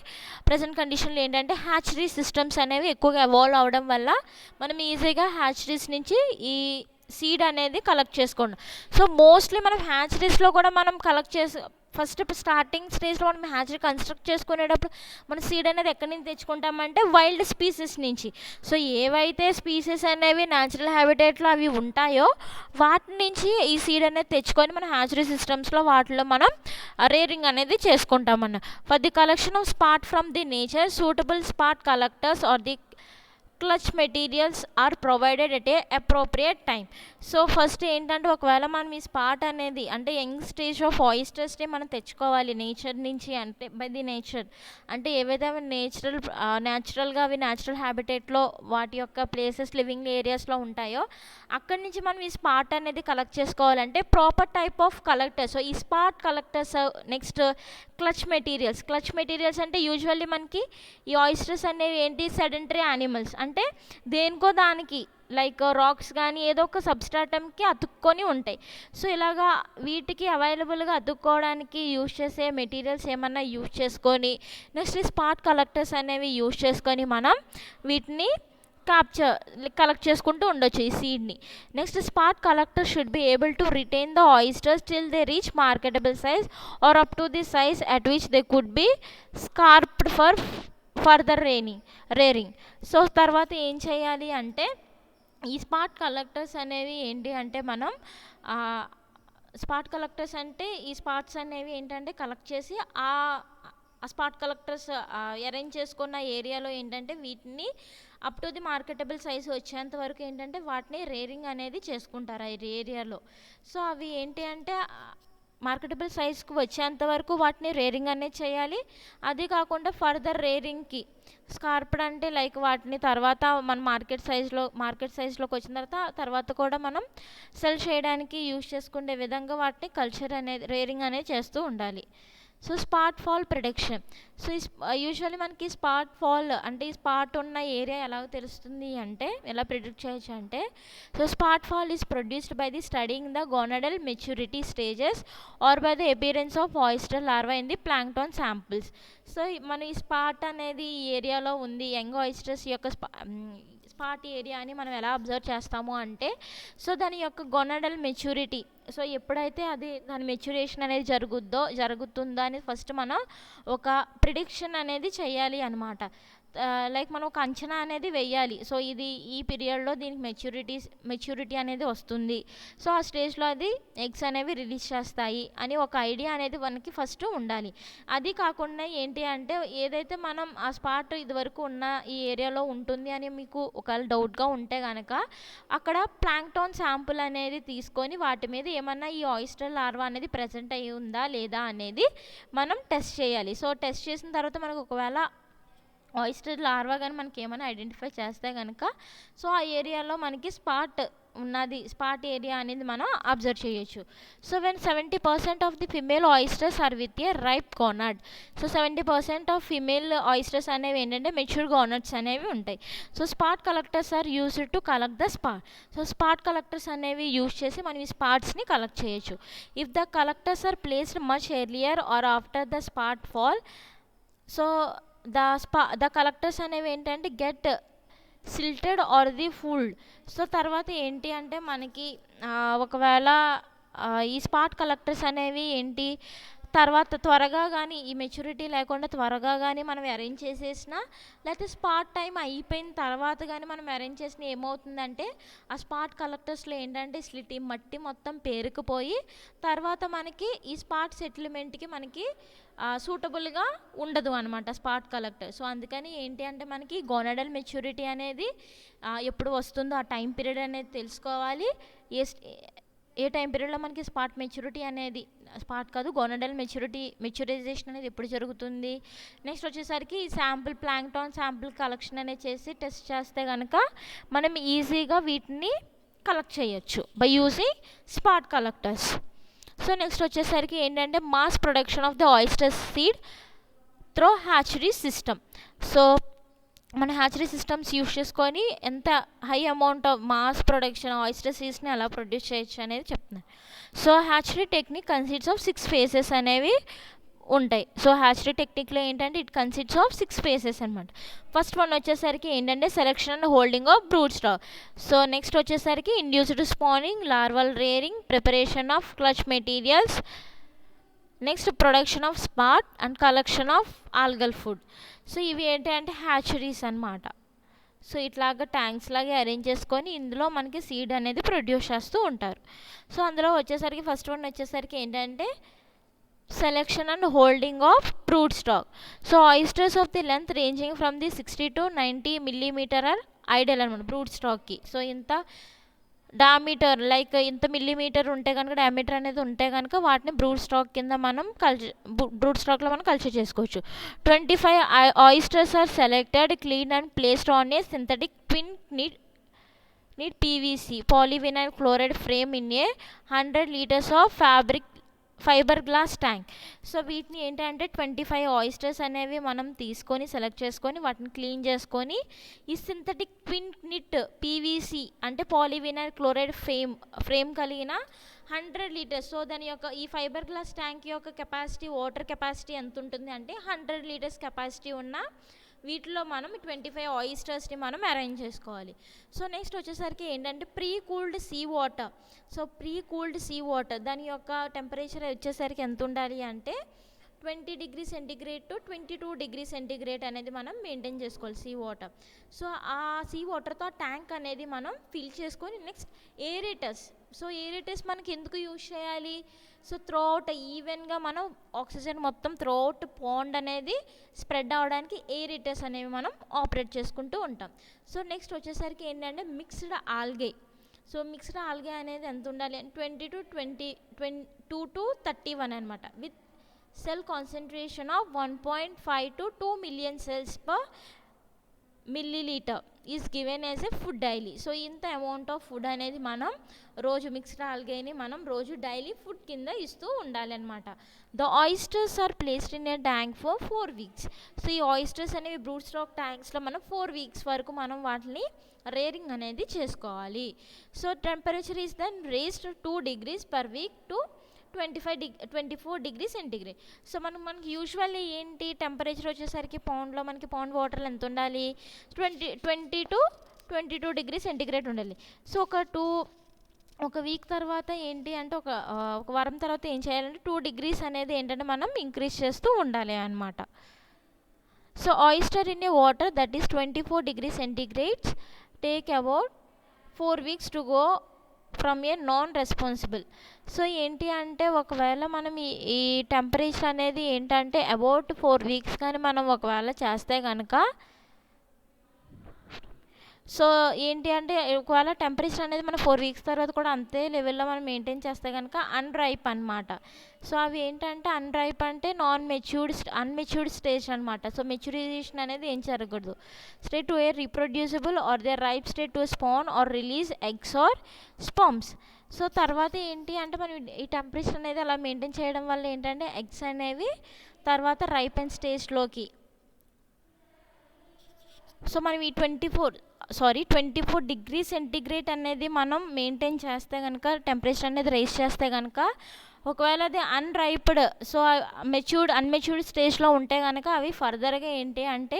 ప్రజెంట్ కండిషన్లో ఏంటంటే హ్యాచరీ సిస్టమ్స్ అనేవి ఎక్కువగా ఎవాల్వ్ అవడం వల్ల మనం ఈజీగా హ్యాచరీస్ నుంచి ఈ సీడ్ అనేది కలెక్ట్ చేసుకోండి. సో మోస్ట్లీ మనం హ్యాచరీస్లో కూడా మనం కలెక్ట్ చేసి ఫస్ట్ స్టార్టింగ్ స్టేజ్లో మనం హ్యాచరీ కన్స్ట్రక్ట్ చేసుకునేటప్పుడు మన సీడ్ అనేది ఎక్కడి నుంచి తెచ్చుకుంటామంటే వైల్డ్ స్పీసెస్ నుంచి. సో ఏవైతే స్పీసెస్ అనేవి న్యాచురల్ హ్యాబిటేట్లో అవి ఉంటాయో వాటి నుంచి ఈ సీడ్ అనేది తెచ్చుకొని మన హ్యాచరీ సిస్టమ్స్లో వాటిలో మనం రేరింగ్ అనేది చేసుకుంటామన్న. For the collection of spat from the nature suitable spat collectors are the cultch materials are provided at a appropriate time. So first ఏంటంటే ఒకవేళ మనం ఈ స్పాట్ అనేది అంటే యంగ్ స్టేజ్ ఆఫ్ ఆయిస్టర్స్ని మనం తెచ్చుకోవాలి నేచర్ నుంచి, అంటే బై ది నేచర్ అంటే ఏవైతే అవి న్యాచురల్గా అవి న్యాచురల్ హ్యాబిటేట్లో వాటి యొక్క ప్లేసెస్ లివింగ్ ఏరియాస్లో ఉంటాయో అక్కడి నుంచి మనం ఈ స్పాట్ అనేది కలెక్ట్ చేసుకోవాలంటే proper type of collectors. So ఈ spat collectors next cultch materials అంటే యూజువల్లీ మనకి ఈ ఆయిస్టర్స్ అనేవి ఏంటి సెడెంటరీ యానిమల్స్, అంటే దేనికో దానికి లైక్ రాక్స్ కానీ ఏదో ఒక సబ్స్ట్రాటమ్కి అతుక్కొని ఉంటాయి. సో ఇలాగా వీటికి అవైలబుల్గా అతుక్కోవడానికి యూజ్ చేసే మెటీరియల్స్ ఏమన్నా యూజ్ చేసుకొని నెక్స్ట్ ఈ స్పాట్ కలెక్టర్స్ అనేవి యూజ్ చేసుకొని మనం వీటిని కలెక్ట్ చేసుకుంటూ ఉండొచ్చు ఈ సీడ్ని. Next spat collector should be able to retain the oysters till they reach marketable size or up to the size at which they could be scraped for further rearing. So తర్వాత ఏం చేయాలి అంటే ఈ spat collectors అనేవి ఏంటి అంటే మనం spot collectors అంటే ఈ స్పాట్స్ అనేవి ఏంటంటే కలెక్ట్ చేసి ఆ స్పాట్ కలెక్టర్స్ అరేంజ్ చేసుకున్న ఏరియాలో ఏంటంటే వీటిని up to the marketable size వచ్చేంత వరకు ఏంటంటే వాటిని రేరింగ్ అనేది చేసుకుంటారు ఆ ఏరియాలో. సో అవి ఏంటి అంటే మార్కెటబుల్ సైజ్కి వచ్చేంత వరకు వాటిని రేరింగ్ అనేది చేయాలి. అది కాకుండా ఫర్దర్ రేరింగ్కి స్కార్ప్డ్ అంటే లైక్ వాటిని తర్వాత మన మార్కెట్ సైజ్లోకి వచ్చిన తర్వాత కూడా మనం సెల్ చేయడానికి యూజ్ చేసుకునే విధంగా వాటిని రేరింగ్ అనేది చేస్తూ ఉండాలి. So spat fall prediction. So usually మనకి స్పాట్ ఫాల్ అంటే ఈ స్పాట్ ఉన్న ఏరియా ఎలా తెలుస్తుంది అంటే ఎలా ప్రిడిక్ట్ చేయొచ్చు అంటే so spat fall is produced by the studying the gonadal maturity stages or by the appearance of oyster larva in the plankton samples. So మన ఈ స్పాట్ అనేది ఈ ఏరియాలో ఉంది, యంగ్ ఆయిస్టర్స్ యొక్క స్పాట్ ఏరియా అని మనం ఎలా అబ్జర్వ్ చేస్తాము అంటే సో దాని యొక్క గొనడల్ మెచ్యూరిటీ, సో ఎప్పుడైతే అది దాని మెచ్యూరేషన్ అనేది జరుగుతుందో అని ఫస్ట్ మనం ఒక ప్రిడిక్షన్ అనేది చేయాలి అనమాట. లైక్ మనం ఒక అంచనా అనేది వెయ్యాలి. సో ఇది ఈ పీరియడ్లో దీనికి మెచ్యూరిటీ అనేది వస్తుంది, సో ఆ స్టేజ్లో అది ఎగ్స్ అనేవి రిలీజ్ చేస్తాయి అని ఒక ఐడియా అనేది మనకి ఫస్ట్ ఉండాలి. అది కాకుండా ఏంటి అంటే ఏదైతే మనం ఆ స్పాట్ ఇదివరకు ఉన్న ఈ ఏరియాలో ఉంటుంది అని మీకు ఒకవేళ డౌట్గా ఉంటే కనుక అక్కడ ప్లాంక్టాన్ శాంపుల్ అనేది తీసుకొని వాటి మీద ఏమన్నా ఈ ఆయిస్టర్ లార్వా అనేది ప్రజెంట్ అయ్యి ఉందా లేదా అనేది మనం టెస్ట్ చేయాలి. సో టెస్ట్ చేసిన తర్వాత మనకు ఒకవేళ ఆయిస్టర్ లార్వా కానీ మనకి ఏమైనా ఐడెంటిఫై చేస్తే కనుక సో ఆ ఏరియాలో మనకి స్పాట్ ఏరియా అనేది మనం అబ్జర్వ్ చేయొచ్చు. So when 70% of the female oysters are with a ripe gonad. So 70% of female oysters అనేవి ఏంటంటే మెచ్యూర్ గోనాడ్స్ అనేవి ఉంటాయి. So spot collectors are used to collect the spot. So spot collectors అనేవి use చేసి మనం ఈ స్పాట్స్ని కలెక్ట్ చేయొచ్చు. If the collectors are placed much earlier or after the spot fall, so the collectors అనేవి ఏంటంటే get silted or the fouled. So తర్వాత ఏంటి అంటే మనకి ఒకవేళ ఈ స్పాట్ కలెక్టర్స్ అనేవి ఏంటి తర్వాత త్వరగా కానీ ఈ మెచ్యూరిటీ లేకుండా త్వరగా కానీ మనం అరేంజ్ చేసేసిన లేకపోతే స్పాట్ టైం అయిపోయిన తర్వాత కానీ మనం అరేంజ్ చేసిన ఏమవుతుందంటే ఆ స్పాట్ కలెక్టర్స్లో ఏంటంటే ఈ మట్టి మొత్తం పేరుకుపోయి తర్వాత మనకి ఈ స్పాట్ సెటిల్మెంట్కి మనకి సూటబుల్గా ఉండదు అనమాట స్పాట్ కలెక్టర్. సో అందుకని ఏంటి అంటే మనకి గోనడల్ మెచ్యూరిటీ అనేది ఎప్పుడు వస్తుందో ఆ టైం పీరియడ్ అనేది తెలుసుకోవాలి. ఏ టైం పీరియడ్లో మనకి స్పాట్ మెచ్యూరిటీ అనేది గోనడల్ మెచ్యూరైజేషన్ అనేది ఎప్పుడు జరుగుతుంది. నెక్స్ట్ వచ్చేసరికి ప్లాంక్టాన్ శాంపుల్ కలెక్షన్ అనేది చేసి టెస్ట్ చేస్తే కనుక మనం ఈజీగా వీటిని కలెక్ట్ చేయొచ్చు by using spat collectors. So next వచ్చేసరికి ఏంటంటే mass production of the oyster seed through hatchery system. So మన హ్యాచరీ సిస్టమ్స్ యూజ్ చేసుకొని ఎంత high amount of mass production oyster సీడ్స్ని ఎలా ప్రొడ్యూస్ చేయొచ్చు అనేది చెప్తున్నాను. So hatchery technique consists of 6 phases అనేవి ఉంటాయి. సో హ్యాచరీ టెక్నిక్లో ఏంటంటే ఇట్ కన్సిస్ట్స్ ఆఫ్ 6 ఫేసెస్ అనమాట. ఫస్ట్ వన్ వచ్చేసరికి ఏంటంటే selection and holding of brood stock. So next వచ్చేసరికి induced spanning, larval rearing, preparation of clutch materials, next production of spot and collection of algal food. So ఇవి ఏంటంటే hatcheries అనమాట. So ఇట్లాగా tanks లాగా arrange చేసుకొని ఇందులో మనకి సీడ్ అనేది ప్రొడ్యూస్ చేస్తూ ఉంటారు. సో అందులో వచ్చేసరికి ఫస్ట్ వన్ వచ్చేసరికి ఏంటంటే selection and holding of brood stock. So oysters of the length ranging from the 60 to 90 millimeter are ideal అనమాట బ్రూడ్ స్టాక్కి. సో ఇంత డయామీటర్ లైక్ ఇంత మిల్లీమీటర్ ఉంటే కనుక డయామీటర్ అనేది ఉంటే కనుక వాటిని బ్రూడ్ స్టాక్ కింద మనం బ్రూడ్ స్టాక్లో మనం కల్చర్ చేసుకోవచ్చు. 25 oysters are selected, cleaned and placed on a synthetic twin knit PVC polyvinyl chloride frame in a 100 liters of fibre glass tank. So వీటిని ఏంటంటే 25 ఆయిస్టర్స్ అనేవి మనం తీసుకొని సెలెక్ట్ చేసుకొని వాటిని క్లీన్ చేసుకొని ఈ సింథటిక్ ట్విన్ నిట్ పీవీసీ అంటే పాలీవినైల్ క్లోరైడ్ ఫ్రేమ్ కలిగిన 100 లీటర్స్. సో దాని యొక్క ఈ ఫైబర్ గ్లాస్ ట్యాంక్ యొక్క కెపాసిటీ వాటర్ కెపాసిటీ ఎంత ఉంటుంది అంటే 100 లీటర్స్ కెపాసిటీ ఉన్న వీటిలో మనం 25 ఆయిస్టర్స్ని మనం అరేంజ్ చేసుకోవాలి. సో నెక్స్ట్ వచ్చేసరికి ఏంటంటే pre cooled sea water. So pre cooled sea water దాని యొక్క టెంపరేచర్ వచ్చేసరికి ఎంత ఉండాలి అంటే 20 degree centigrade to 22 degree centigrade అనేది మనం మెయింటైన్ చేసుకోవాలి సీ వాటర్. సో ఆ సీ వాటర్తో ట్యాంక్ అనేది మనం ఫిల్ చేసుకొని నెక్స్ట్ ఏరేటర్స్. సో ఏరేటర్స్ మనకి ఎందుకు యూజ్ చేయాలి? సో త్రోఅవుట్ ఈవెన్గా మనం ఆక్సిజన్ మొత్తం త్రోఅవుట్ పాండ్ అనేది స్ప్రెడ్ అవ్వడానికి ఏరేటర్స్ అనేవి మనం ఆపరేట్ చేసుకుంటూ ఉంటాం. సో నెక్స్ట్ వచ్చేసరికి ఏంటంటే mixed algae. So mixed algae అనేది ఎంత ఉండాలి అంటే 22 to 31 అనమాట with cell concentration of 1.5 to 2 million cells per milliliter is given as a food daily. So ఇంత అమౌంట్ ఆఫ్ ఫుడ్ అనేది మనం రోజు మిక్స్డ్ ఆల్గేని మనం రోజు డైలీ ఫుడ్ కింద ఇస్తూ ఉండాలి అనమాట. The oysters are placed in a tank for 4 weeks. So ఈ ఆయిస్టర్స్ అనేవి బ్రూడ్ స్టాక్ ట్యాంక్స్లో మనం 4 weeks వరకు మనం వాటిని రేరింగ్ అనేది చేసుకోవాలి. So temperature is then raised 2 degrees per week to 24 degree centigrade. So మనకి యూజువల్లీ ఏంటి టెంపరేచర్ వచ్చేసరికి పౌండ్లో మనకి పౌండ్ వాటర్లో ఎంత ఉండాలి 20 to 22 డిగ్రీ సెంటిగ్రేడ్ ఉండాలి. సో ఒక వీక్ తర్వాత ఏంటి అంటే ఒక వారం తర్వాత ఏం చేయాలంటే 2 degrees అనేది ఏంటంటే మనం ఇంక్రీజ్ చేస్తూ ఉండాలి అనమాట. So oyster in a water that is 24 degree centigrades take about 4 weeks to go from A non responsible. So ఏంటి అంటే ఒకవేళ మనం ఈ టెంపరేచర్ అనేది ఏంటంటే అబౌట్ 4 weeks కానీ మనం ఒకవేళ చేస్తే కనుక సో ఏంటి అంటే ఒకవేళ టెంపరేచర్ అనేది మనం 4 weeks తర్వాత కూడా అంతే లెవెల్లో మనం మెయింటైన్ చేస్తే కనుక అన్రైప్ అనమాట. సో అవి ఏంటంటే అన్రైప్ అంటే అన్మెచ్యూర్డ్ స్టేజ్ అనమాట. సో మెచ్యూరైజేషన్ అనేది ఏం జరగకూడదు. State to a reproducible or they ripe state to spawn or release eggs or sperms. So తర్వాత ఏంటి అంటే మనం ఈ టెంపరేచర్ అనేది అలా మెయింటైన్ చేయడం వల్ల ఏంటంటే ఎగ్స్ అనేవి తర్వాత రైపెన్ స్టేజ్లోకి సో మనం ఈ 24 డిగ్రీ సెంటిగ్రేడ్ అనేది మనం మెయింటైన్ చేస్తే కనుక టెంపరేచర్ అనేది రైజ్ చేస్తే కనుక ఒకవేళ అది అన్రైప్డ్ సో అన్మెచ్యూర్డ్ స్టేజ్లో ఉంటే కనుక అవి ఫర్దర్గా ఏంటి అంటే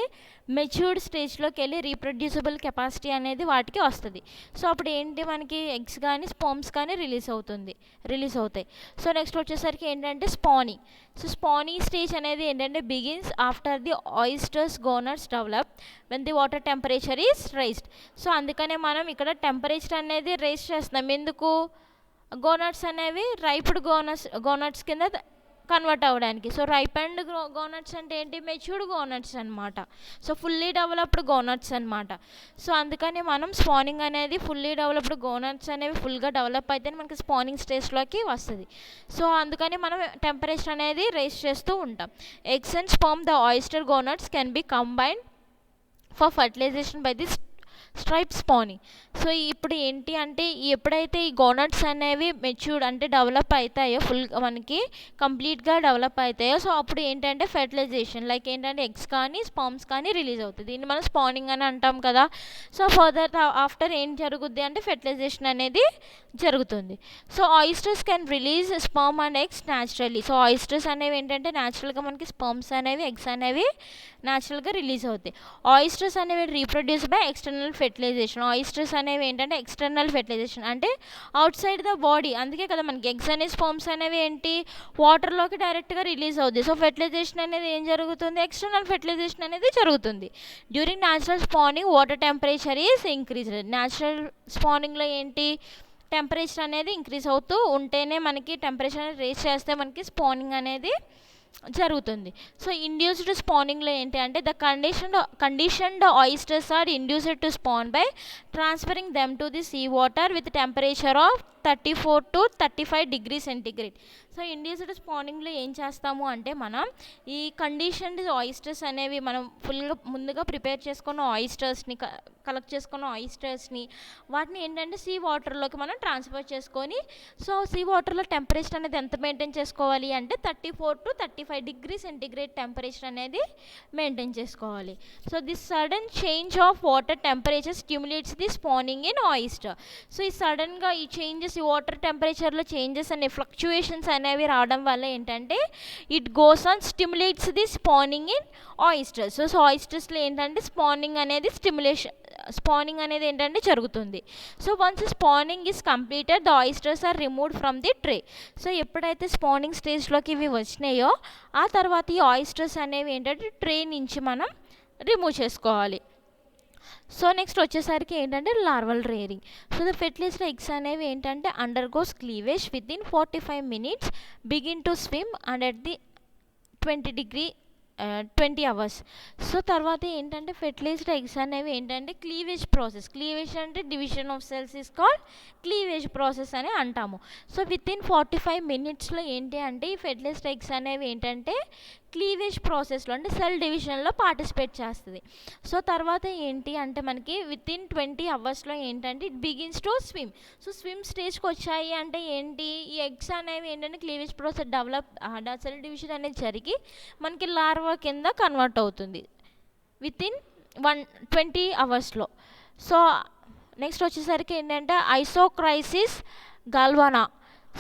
మెచ్యూర్డ్ స్టేజ్లోకి వెళ్ళి రీప్రొడ్యూసిబుల్ కెపాసిటీ అనేది వాటికి వస్తుంది. సో అప్పుడు ఏంటి మనకి ఎగ్స్ కానీ స్పర్మ్స్ కానీ రిలీజ్ అవుతాయి. సో నెక్స్ట్ వచ్చేసరికి ఏంటంటే స్పానింగ్. సో స్పానింగ్ స్టేజ్ అనేది ఏంటంటే begins after the oysters gonads develop when the water temperature is raised. So అందుకనే మనం ఇక్కడ టెంపరేచర్ అనేది రైజ్ చేస్తున్నాం. ఎందుకు? గోనట్స్ అనేవి రైప్డ్ గోనట్స్ కింద కన్వర్ట్ అవ్వడానికి. సో రైపెండ్ గోనట్స్ అంటే ఏంటి? మెచ్యూర్డ్ గోనట్స్ అనమాట. సో ఫుల్లీ డెవలప్డ్ గోనట్స్ అనమాట. సో అందుకని మనం స్పానింగ్ అనేది ఫుల్లీ డెవలప్డ్ గోనట్స్ అనేవి ఫుల్గా డెవలప్ అయితేనే మనకి స్పానింగ్ స్టేజ్లోకి వస్తుంది. సో అందుకని మనం టెంపరేచర్ అనేది రైజ్ చేస్తూ ఉంటాం. Eggs and sperm the oyster gonads can be combined for fertilization by the strip spawning. So ఇప్పుడు ఏంటి అంటే ఎప్పుడైతే ఈ గోనట్స్ అనేవి మెచ్యూర్డ్ అంటే డెవలప్ అవుతాయో ఫుల్గా మనకి కంప్లీట్గా డెవలప్ అవుతాయో, సో అప్పుడు ఏంటంటే ఫెర్టిలైజేషన్ లైక్ ఏంటంటే ఎగ్స్ కానీ స్పామ్స్ కానీ రిలీజ్ అవుతుంది. దీన్ని మనం స్పానింగ్ అని అంటాం కదా. సో ఫర్దర్ ఆఫ్టర్ ఏం జరుగుద్ది అంటే ఫెర్టిలైజేషన్ అనేది జరుగుతుంది. So oysters can release sperm and eggs naturally. So oysters అనేవి ఏంటంటే న్యాచురల్గా మనకి స్పర్మ్స్ అనేవి ఎగ్స్ అనేవి న్యాచురల్గా రిలీజ్ అవుతాయి. ఆయిస్టర్స్ అనేవి reproduce by external fertilisation. Oysters అనేవి ఏంటంటే ఎక్స్టర్నల్ ఫెర్టిలైజేషన్ అంటే అవుట్ సైడ్ ద బాడీ. అందుకే కదా మనకి ఎగ్స్ అనే స్పర్మ్స్ అనేవి ఏంటి వాటర్లోకి డైరెక్ట్గా రిలీజ్ అవుతుంది. సో ఫెర్టిలైజేషన్ అనేది ఏం జరుగుతుంది, ఎక్స్టర్నల్ ఫెర్టిలైజేషన్ అనేది జరుగుతుంది. During natural spawning water temperature is increased. Natural స్పానింగ్లో ఏంటి టెంపరేచర్ అనేది ఇంక్రీజ్ అవుతూ ఉంటేనే మనకి టెంపరేచర్ అనేది రేస్ చేస్తే మనకి స్పానింగ్ అనేది జరుగుతుంది. సో ఇండ్యూస్డ్ స్పానింగ్లో ఏంటి అంటే the conditioned oysters are induced to spawn by transferring them to the sea water with temperature of 34 to 35 degree centigrade. So induced స్పానింగ్లో ఏం చేస్తాము అంటే మనం ఈ కండిషన్డ్ ఆయిస్టర్స్ అనేవి మనం ఫుల్గా ముందుగా ప్రిపేర్ చేసుకున్న ఆయిస్టర్స్ని కలెక్ట్ చేసుకున్న ఆయిస్టర్స్ని వాటిని ఏంటంటే సీ వాటర్లోకి మనం ట్రాన్స్ఫర్ చేసుకొని, సో సీ వాటర్లో టెంపరేచర్ అనేది ఎంత మెయింటైన్ చేసుకోవాలి అంటే 34 to 35 డిగ్రీ సెంటీగ్రేడ్ టెంపరేచర్ అనేది మెయింటైన్ చేసుకోవాలి. So this sudden change of water temperature stimulates the spawning in oyster. So ఈ సడన్గా ఈ చేంజెస్ ఈ వాటర్ టెంపరేచర్లో చేంజెస్ అనే ఫ్లక్చుయేషన్స్ అనేవి రావడం వల్ల ఏంటంటే it goes on stimulates the spawning in oysters. So ఆయిస్టర్స్లో ఏంటంటే స్పానింగ్ అనేది ఏంటంటే జరుగుతుంది. So once spawning is completed the oysters are removed from the tray. So ఎప్పుడైతే స్పానింగ్ స్టేజ్లోకి ఇవి వచ్చినాయో ఆ తర్వాత ఈ ఆయిస్టర్స్ అనేవి ఏంటంటే ట్రే నుంచి మనం రిమూవ్ చేసుకోవాలి. సో నెక్స్ట్ వచ్చేసరికి ఏంటంటే larval rearing. So the fertilised eggs అనేవి ఏంటంటే undergoes cleavage with in 45 minutes, begin to swim and at the 20 hours. So తర్వాత ఏంటంటే ఫెర్టిలైజ్డ్ ఎగ్స్ అనేవి ఏంటంటే క్లీవేజ్ అంటే division of cells is called cleavage process అని అంటాము. సో విత్ ఇన్ 45 minutesలో ఏంటి అంటే ఈ ఫెర్టిలైజ్డ్ ఎగ్స్ అనేవి ఏంటంటే క్లీవేజ్ ప్రాసెస్లో అంటే సెల్ డివిజన్లో పార్టిసిపేట్ చేస్తుంది. సో తర్వాత ఏంటి అంటే మనకి విత్ ఇన్ 20 hours ఏంటంటే it begins to swim. So swim స్టేజ్కి వచ్చాయి అంటే ఏంటి ఈ ఎగ్స్ అనేవి ఏంటంటే క్లీవేజ్ ప్రాసెస్ సెల్ డివిజన్ అనేది జరిగి మనకి లార్వా కింద కన్వర్ట్ అవుతుంది with in 20 hours. So next వచ్చేసరికి ఏంటంటే ఐసోక్రైసిస్ గల్వానా.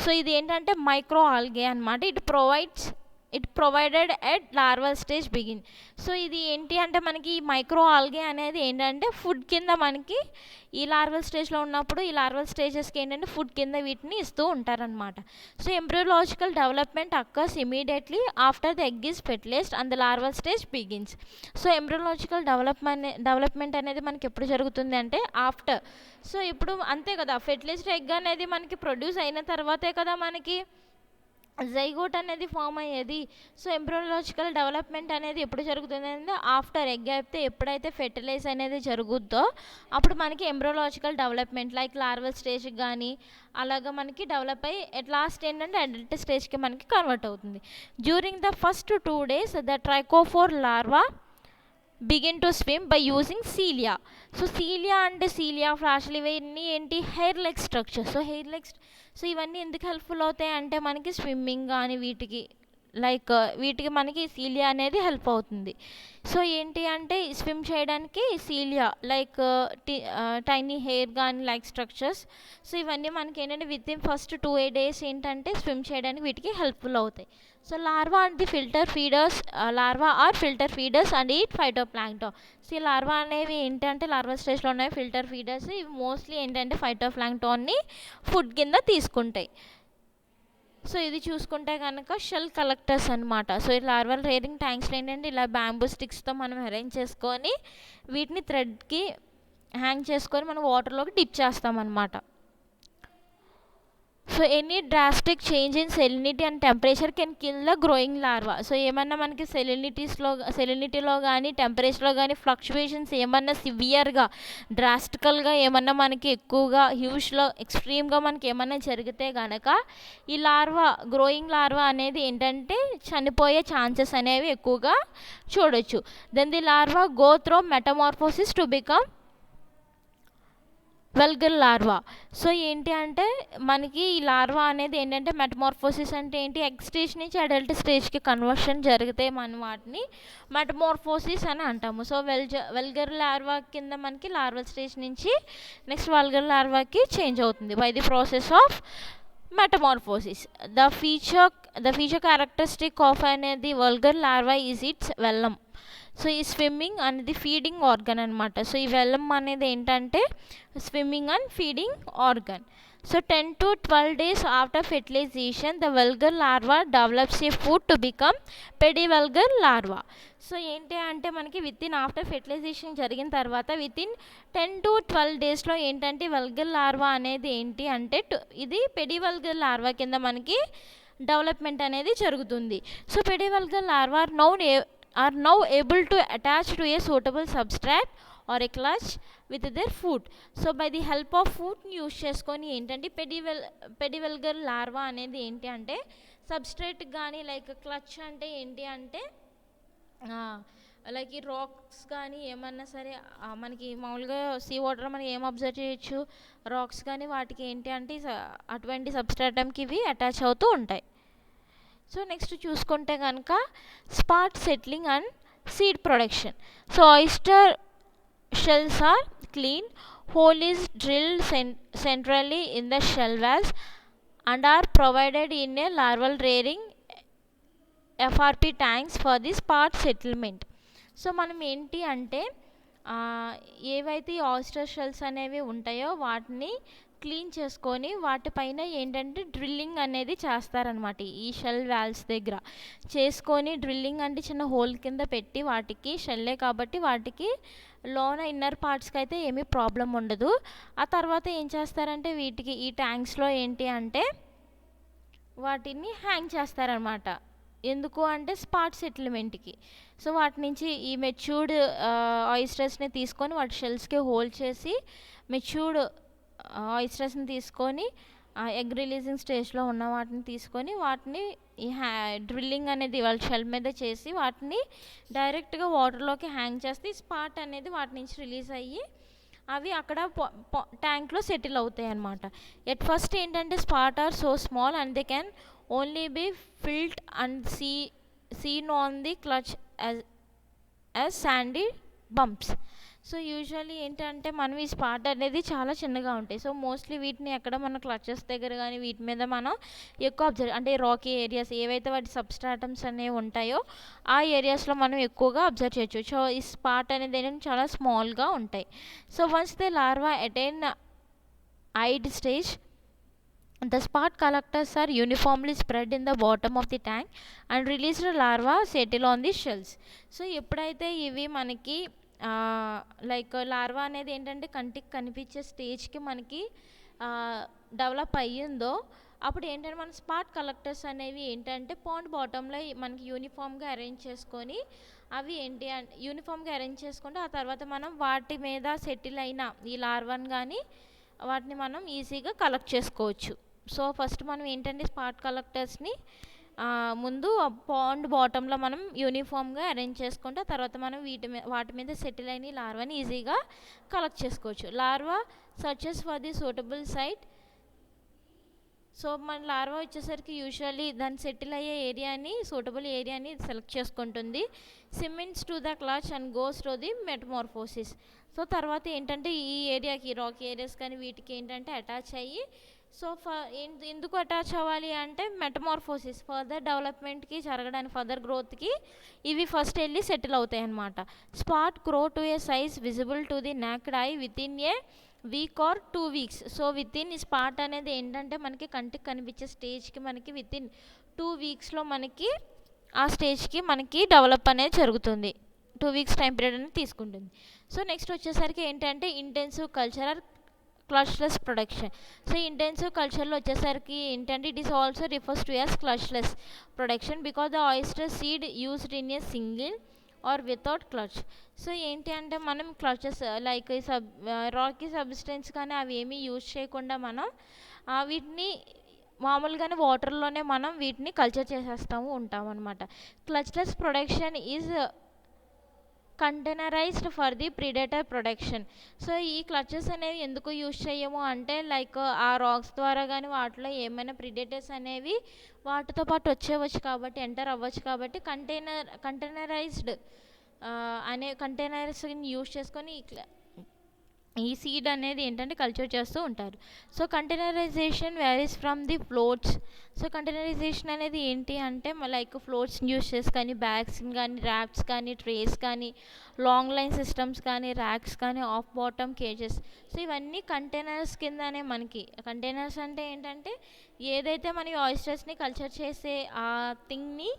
సో ఇది ఏంటంటే మైక్రో ఆల్గే అనమాట. It provided at larval stage begin. So ఇది ఏంటి అంటే మనకి ఈ మైక్రో ఆల్గే అనేది ఏంటంటే ఫుడ్ కింద మనకి ఈ లార్వల్ స్టేజ్లో ఉన్నప్పుడు ఈ లార్వల్ స్టేజెస్కి ఏంటంటే ఫుడ్ కింద వీటిని ఇస్తూ ఉంటారనమాట. So embryological development occurs immediately after the egg is fertilised and the larval stage begins. So embryological development అనేది మనకి ఎప్పుడు జరుగుతుంది అంటే ఆఫ్టర్. సో ఇప్పుడు అంతే కదా ఫెర్టిలైజ్డ్ ఎగ్ అనేది మనకి ప్రొడ్యూస్ అయిన తర్వాతే కదా మనకి జైగోట్ అనేది ఫామ్ అయ్యేది. సో ఎంబ్రియోలాజికల్ డెవలప్మెంట్ అనేది ఎప్పుడు జరుగుతుంది అంటే ఆఫ్టర్ ఎగ్ అయితే ఎప్పుడైతే ఫెర్టిలైజ్ అనేది జరుగుద్దో అప్పుడు మనకి ఎంబ్రియోలాజికల్ డెవలప్మెంట్ లైక్ లార్వల్ స్టేజ్కి కానీ అలాగా మనకి డెవలప్ అయ్యి ఎట్ లాస్ట్ ఏంటంటే అడల్ట్ స్టేజ్కి మనకి కన్వర్ట్ అవుతుంది. During the first 2 days the trochophore larva begin to swim by using cilia. So cilia ఫ్లాష్లు ఇవన్నీ ఏంటి హెయిర్ లెగ్ స్ట్రక్చర్. సో ఇవన్నీ ఎందుకు హెల్ప్ఫుల్ అవుతాయి అంటే మనకి స్విమ్మింగ్ కానీ వీటికి మనకి సీలియా అనేది హెల్ప్ అవుతుంది. సో ఏంటి అంటే స్విమ్ చేయడానికి సీలియా టైనీ హెయిర్ కానీ స్ట్రక్చర్స్. సో ఇవన్నీ మనకి ఏంటంటే విత్ ఇన్ ఫస్ట్ 2 days ఏంటంటే స్విమ్ చేయడానికి వీటికి హెల్ప్ఫుల్ అవుతాయి. So larva are filter feeders and eat phytoplankton. So ఈ లార్వా అనేవి ఏంటంటే లార్వా స్టేజ్లో ఉన్నాయి ఫిల్టర్ ఫీడర్స్. ఇవి మోస్ట్లీ ఏంటంటే ఫైటోప్లాంక్టన్ని ఫుడ్ కింద తీసుకుంటాయి. సో ఇది చూసుకుంటే కనుక షెల్ కలెక్టర్స్ అనమాట. సో ఈ లార్వల్ రేరింగ్ ట్యాంక్స్లో ఏంటంటే ఇలా బ్యాంబూ స్టిక్స్తో మనం అరేంజ్ చేసుకొని వీటిని థ్రెడ్కి హ్యాంగ్ చేసుకొని మనం వాటర్లోకి డిప్ చేస్తామన్నమాట. So any drastic change in salinity and temperature can kill the growing larva. So ఏమన్నా మనకి సెలినిటీలో కానీ టెంపరేచర్లో కానీ ఫ్లక్చువేషన్స్ ఏమన్నా సివియర్గా డ్రాస్టికల్గా ఏమన్నా మనకి ఎక్కువగా హ్యూజ్లో ఎక్స్ట్రీమ్గా మనకి ఏమన్నా జరిగితే కనుక ఈ గ్రోయింగ్ లార్వా అనేది ఏంటంటే చనిపోయే ఛాన్సెస్ అనేవి ఎక్కువగా చూడొచ్చు. Then the larva go through metamorphosis to become veliger larva. So ఏంటి అంటే మనకి ఈ లార్వా అనేది ఏంటంటే మెటమార్ఫోసిస్ అంటే ఏంటి, ఎగ్ స్టేజ్ నుంచి అడల్ట్ స్టేజ్కి కన్వర్షన్ జరిగితే మనం వాటిని మెటమార్ఫోసిస్ అని అంటాము. సో వెల్గర్ లార్వా కింద మనకి లార్వల్ స్టేజ్ నుంచి నెక్స్ట్ వల్గర్ లార్వాకి చేంజ్ అవుతుంది by the process of metamorphosis. The feature characteristic of అనేది veliger larva is its velum. So ఈ స్విమ్మింగ్ అనేది ఫీడింగ్ ఆర్గన్ అనమాట. సో ఈ వెల్లం అనేది ఏంటంటే swimming and feeding organ. So 10 to 12 days after fertilization, the vulgar larva develops a food to become pedivulgar larva. So ఏంటి అంటే మనకి after fertilisation జరిగిన తర్వాత 10 to 12 డేస్లో ఏంటంటే వల్గర్ లార్వా అనేది ఏంటి అంటే ఇది పెడివల్గర్ లార్వా కింద మనకి డెవలప్మెంట్ అనేది జరుగుతుంది. So pediveliger larva are now able to attach to a suitable substrate or a clutch with their food. So by the help of food use చేసుకొని ఏంటంటే పెడివల్గర్ లార్వా అనేది ఏంటి అంటే సబ్స్ట్రేట్ కానీ లైక్ క్లచ్ అంటే ఏంటి అంటే లైక్ ఈ రాక్స్ కానీ ఏమన్నా సరే మనకి మామూలుగా సీ వాటర్ మనం ఏం అబ్జర్వ్ చేయొచ్చు, రాక్స్ కానీ వాటికి ఏంటి అంటే అటువంటి సబ్స్ట్రాటమ్కి ఇవి అటాచ్ అవుతూ ఉంటాయి. సో నెక్స్ట్ చూసుకుంటే కనుక spot settling and seed production. So oyster shells are clean, hole is drilled centrally in the shell walls and are provided in a larval rearing FRP tanks for the spot settlement. So మనం ఏంటి అంటే ఏవైతే oyster shells అనేవి ఉంటాయో వాటిని clean చేసుకొని వాటిపైన ఏంటంటే డ్రిల్లింగ్ అనేది చేస్తారనమాట. ఈ షెల్ వాల్స్ దగ్గర చేసుకొని డ్రిల్లింగ్ అంటే చిన్న హోల్ కింద పెట్టి వాటికి షెల్లే కాబట్టి వాటికి లోన ఇన్నర్ పార్ట్స్కి అయితే ఏమీ ప్రాబ్లం ఉండదు. ఆ తర్వాత ఏం చేస్తారంటే వీటికి ఈ ట్యాంక్స్లో ఏంటి అంటే వాటిని హ్యాంగ్ చేస్తారనమాట. ఎందుకు అంటే స్పాట్ సెటిల్మెంట్కి. సో వాటి నుంచి ఈ మెచ్యూర్డ్ ఆయిస్టర్స్ని తీసుకొని వాటి షెల్స్కి హోల్డ్ చేసి మెచ్యూర్డ్ ఆయిస్టర్స్ని తీసుకొని ఎగ్ రిలీజింగ్ స్టేజ్లో ఉన్న వాటిని తీసుకొని వాటిని ఈ డ్రిల్లింగ్ అనేది వాళ్ళ షెల్ మీద చేసి వాటిని డైరెక్ట్గా వాటర్లోకి హ్యాంగ్ చేస్తే ఈ స్పాట్ అనేది వాటి నుంచి రిలీజ్ అయ్యి అవి అక్కడ ట్యాంక్లో సెటిల్ అవుతాయి అన్నమాట. ఎట్ ఫస్ట్ ఏంటంటే spot are so small and they can only be filled and seen on the clutch as sandy bumps. So usually ఏంటంటే మనం ఈ స్పాట్ అనేది చాలా చిన్నగా ఉంటాయి. సో మోస్ట్లీ వీటిని ఎక్కడ మన క్లచెస్ దగ్గర కానీ వీటి మీద మనం ఎక్కువ అబ్జర్వ్ అంటే రాకీ ఏరియాస్ ఏవైతే వాటి సబ్స్ట్రాటమ్స్ అనేవి ఉంటాయో ఆ ఏరియాస్లో మనం ఎక్కువగా అబ్జర్వ్ చేయొచ్చు. సో ఈ స్పాట్ అనేది ఏంటంటే చాలా స్మాల్గా ఉంటాయి. So once they larva attain I'd stage, the spot collectors are uniformly spread in the bottom of the tank and released larva settle on the shells. So ఎప్పుడైతే ఇవి మనకి లైక్ లార్వా అనేది ఏంటంటే కంటికి కనిపించే స్టేజ్కి మనకి డెవలప్ అయ్యిందో అప్పుడు ఏంటంటే మన స్పాట్ కలెక్టర్స్ అనేవి ఏంటంటే పాండ్ బాటంలో మనకి యూనిఫామ్గా అరేంజ్ చేసుకొని అవి ఏంటి అంటే యూనిఫామ్గా అరేంజ్ చేసుకుంటే ఆ తర్వాత మనం వాటి మీద సెటిల్ అయిన ఈ లార్వాని కానీ వాటిని మనం ఈజీగా కలెక్ట్ చేసుకోవచ్చు. సో ఫస్ట్ మనం ఏంటంటే స్పాట్ కలెక్టర్స్ని ముందు పాండ్ బాటంలో మనం యూనిఫామ్గా అరేంజ్ చేసుకుంటే తర్వాత మనం వాటి మీద సెటిల్ అయిన లార్వాని ఈజీగా కలెక్ట్ చేసుకోవచ్చు. Larva searches for the suitable site. So మన లార్వా వచ్చేసరికి యూజువల్లీ దాన్ని సెటిల్ అయ్యే ఏరియాని సూటబుల్ ఏరియాని సెలెక్ట్ చేసుకుంటుంది. Cements to the clutch and goes to the metamorphosis. So తర్వాత ఏంటంటే ఈ ఏరియాకి రాక్ ఏరియాస్ కానీ వీటికి ఏంటంటే అటాచ్ అయ్యి సో ఎందుకు అటాచ్ అవ్వాలి అంటే మెటమార్ఫోసిస్ ఫర్దర్ డెవలప్మెంట్కి జరగడానికి ఫర్దర్ గ్రోత్కి ఇవి ఫస్ట్ వెళ్ళి సెటిల్ అవుతాయి అన్నమాట. Spot grow to A size visible to the నెక్డ్ I with in a week or 2 weeks. So with in ఈ స్పాట్ అనేది ఏంటంటే మనకి కంటికి కనిపించే స్టేజ్కి మనకి విత్ ఇన్ 2 weeksలో మనకి ఆ స్టేజ్కి మనకి డెవలప్ అనేది జరుగుతుంది. 2 weeks టైం పీరియడ్ అనేది తీసుకుంటుంది. సో నెక్స్ట్ వచ్చేసరికి ఏంటంటే intensive culture or clutchless production. So intensive కల్చర్లో వచ్చేసరికి ఏంటంటే it is also refers to as clutchless production because the oyster seed used in a single or without clutch. So ఏంటి అంటే మనం క్లచెస్ లైక్ రాకీ సబ్స్టెన్స్ కానీ అవి ఏమీ use చేయకుండా మనం వీటిని మామూలుగానే వాటర్లోనే మనం వీటిని కల్చర్ చేసేస్తాము ఉంటాం అనమాట. Cultchless production is containerised for the predator production. So ఈ క్లచెస్ అనేవి ఎందుకు యూజ్ చేయము అంటే లైక్ ఆ రాక్స్ ద్వారా కానీ వాటిలో ఏమైనా ప్రిడేటర్స్ అనేవి వాటితో పాటు వచ్చేవచ్చు కాబట్టి ఎంటర్ అవ్వచ్చు కాబట్టి కంటైనరైజ్డ్ అనే కంటైనర్స్ని యూజ్ చేసుకొని ఈ సీడ్ అనేది ఏంటంటే కల్చర్ చేస్తూ ఉంటారు. So containerization varies from the floats. So containerization అనేది ఏంటి అంటే లైక్ ఫ్లోట్స్ని యూస్ చేసి కానీ బ్యాగ్స్ని కానీ ర్యాప్స్ కానీ ట్రేస్ కానీ లాంగ్ లైన్ సిస్టమ్స్ కానీ ర్యాక్స్ కానీ ఆఫ్ బాటమ్ కేజెస్. సో ఇవన్నీ కంటైనర్స్ కిందనే మనకి. కంటైనర్స్ అంటే ఏంటంటే ఏదైతే మన ఆయిస్టర్స్ని కల్చర్ చేసే ఆ థింగ్ని,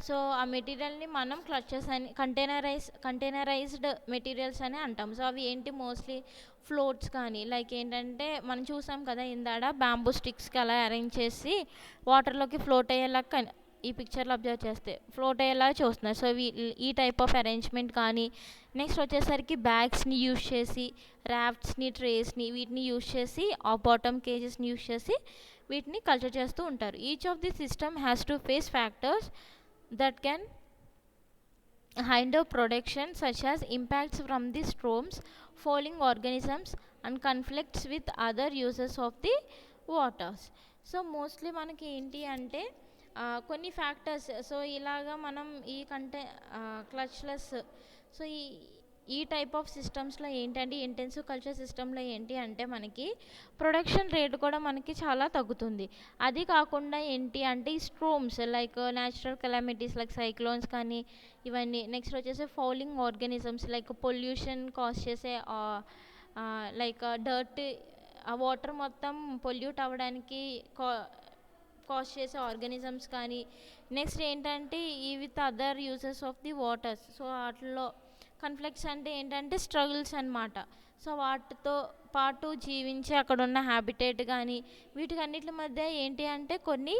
సో ఆ మెటీరియల్ని మనం క్లచెస్ అని కంటైనరైజ్డ్ మెటీరియల్స్ అని అంటాం. సో అవి ఏంటి మోస్ట్లీ ఫ్లోట్స్ కానీ లైక్ ఏంటంటే మనం చూసాం కదా ఇందాడ బ్యాంబూ స్టిక్స్కి అలా అరేంజ్ చేసి వాటర్లోకి ఫ్లోట్ అయ్యేలాగా ఈ పిక్చర్లో అబ్జర్వ్ చేస్తే ఫ్లోట్ అయ్యేలా చూస్తున్నారు. సో ఈ టైప్ ఆఫ్ అరేంజ్మెంట్ కానీ నెక్స్ట్ వచ్చేసరికి బ్యాగ్స్ని యూజ్ చేసి ర్యాఫ్ట్స్ని ట్రేస్ని వీటిని యూజ్ చేసి ఆ బాటమ్ కేజెస్ని యూజ్ చేసి వీటిని కల్చర్ చేస్తూ ఉంటారు. Each of the system has to face factors that can hinder production such as impacts from the storms, falling organisms and conflicts with other users of the waters. So mostly మనకి ఏంటి అంటే కొన్ని factors. So ఇలాగా మనం ఈ clutchless so ఈ type of సిస్టమ్స్లో ఏంటంటే ఇంటెన్సివ్ కల్చర్ సిస్టంలో ఏంటి అంటే మనకి ప్రొడక్షన్ రేట్ కూడా మనకి చాలా తగ్గుతుంది. అది కాకుండా ఏంటి అంటే ఈ storms like natural calamities like cyclones కానీ ఇవన్నీ నెక్స్ట్ వచ్చేసి fouling organisms like pollution cause చేసే లైక్ డర్ట్ ఆ వాటర్ మొత్తం పొల్యూట్ అవ్వడానికి కాజ్ చేసే ఆర్గానిజమ్స్ కానీ నెక్స్ట్ ఏంటంటే ఈ with other uses of the waters. So వాటిలో కాన్ఫ్లిక్ట్స్ అంటే ఏంటంటే స్ట్రగుల్స్ అనమాట. సో వాటితో పాటు జీవించి అక్కడ ఉన్న హ్యాబిటేట్ కానీ వీటికన్నిటి మధ్య ఏంటి అంటే కొన్ని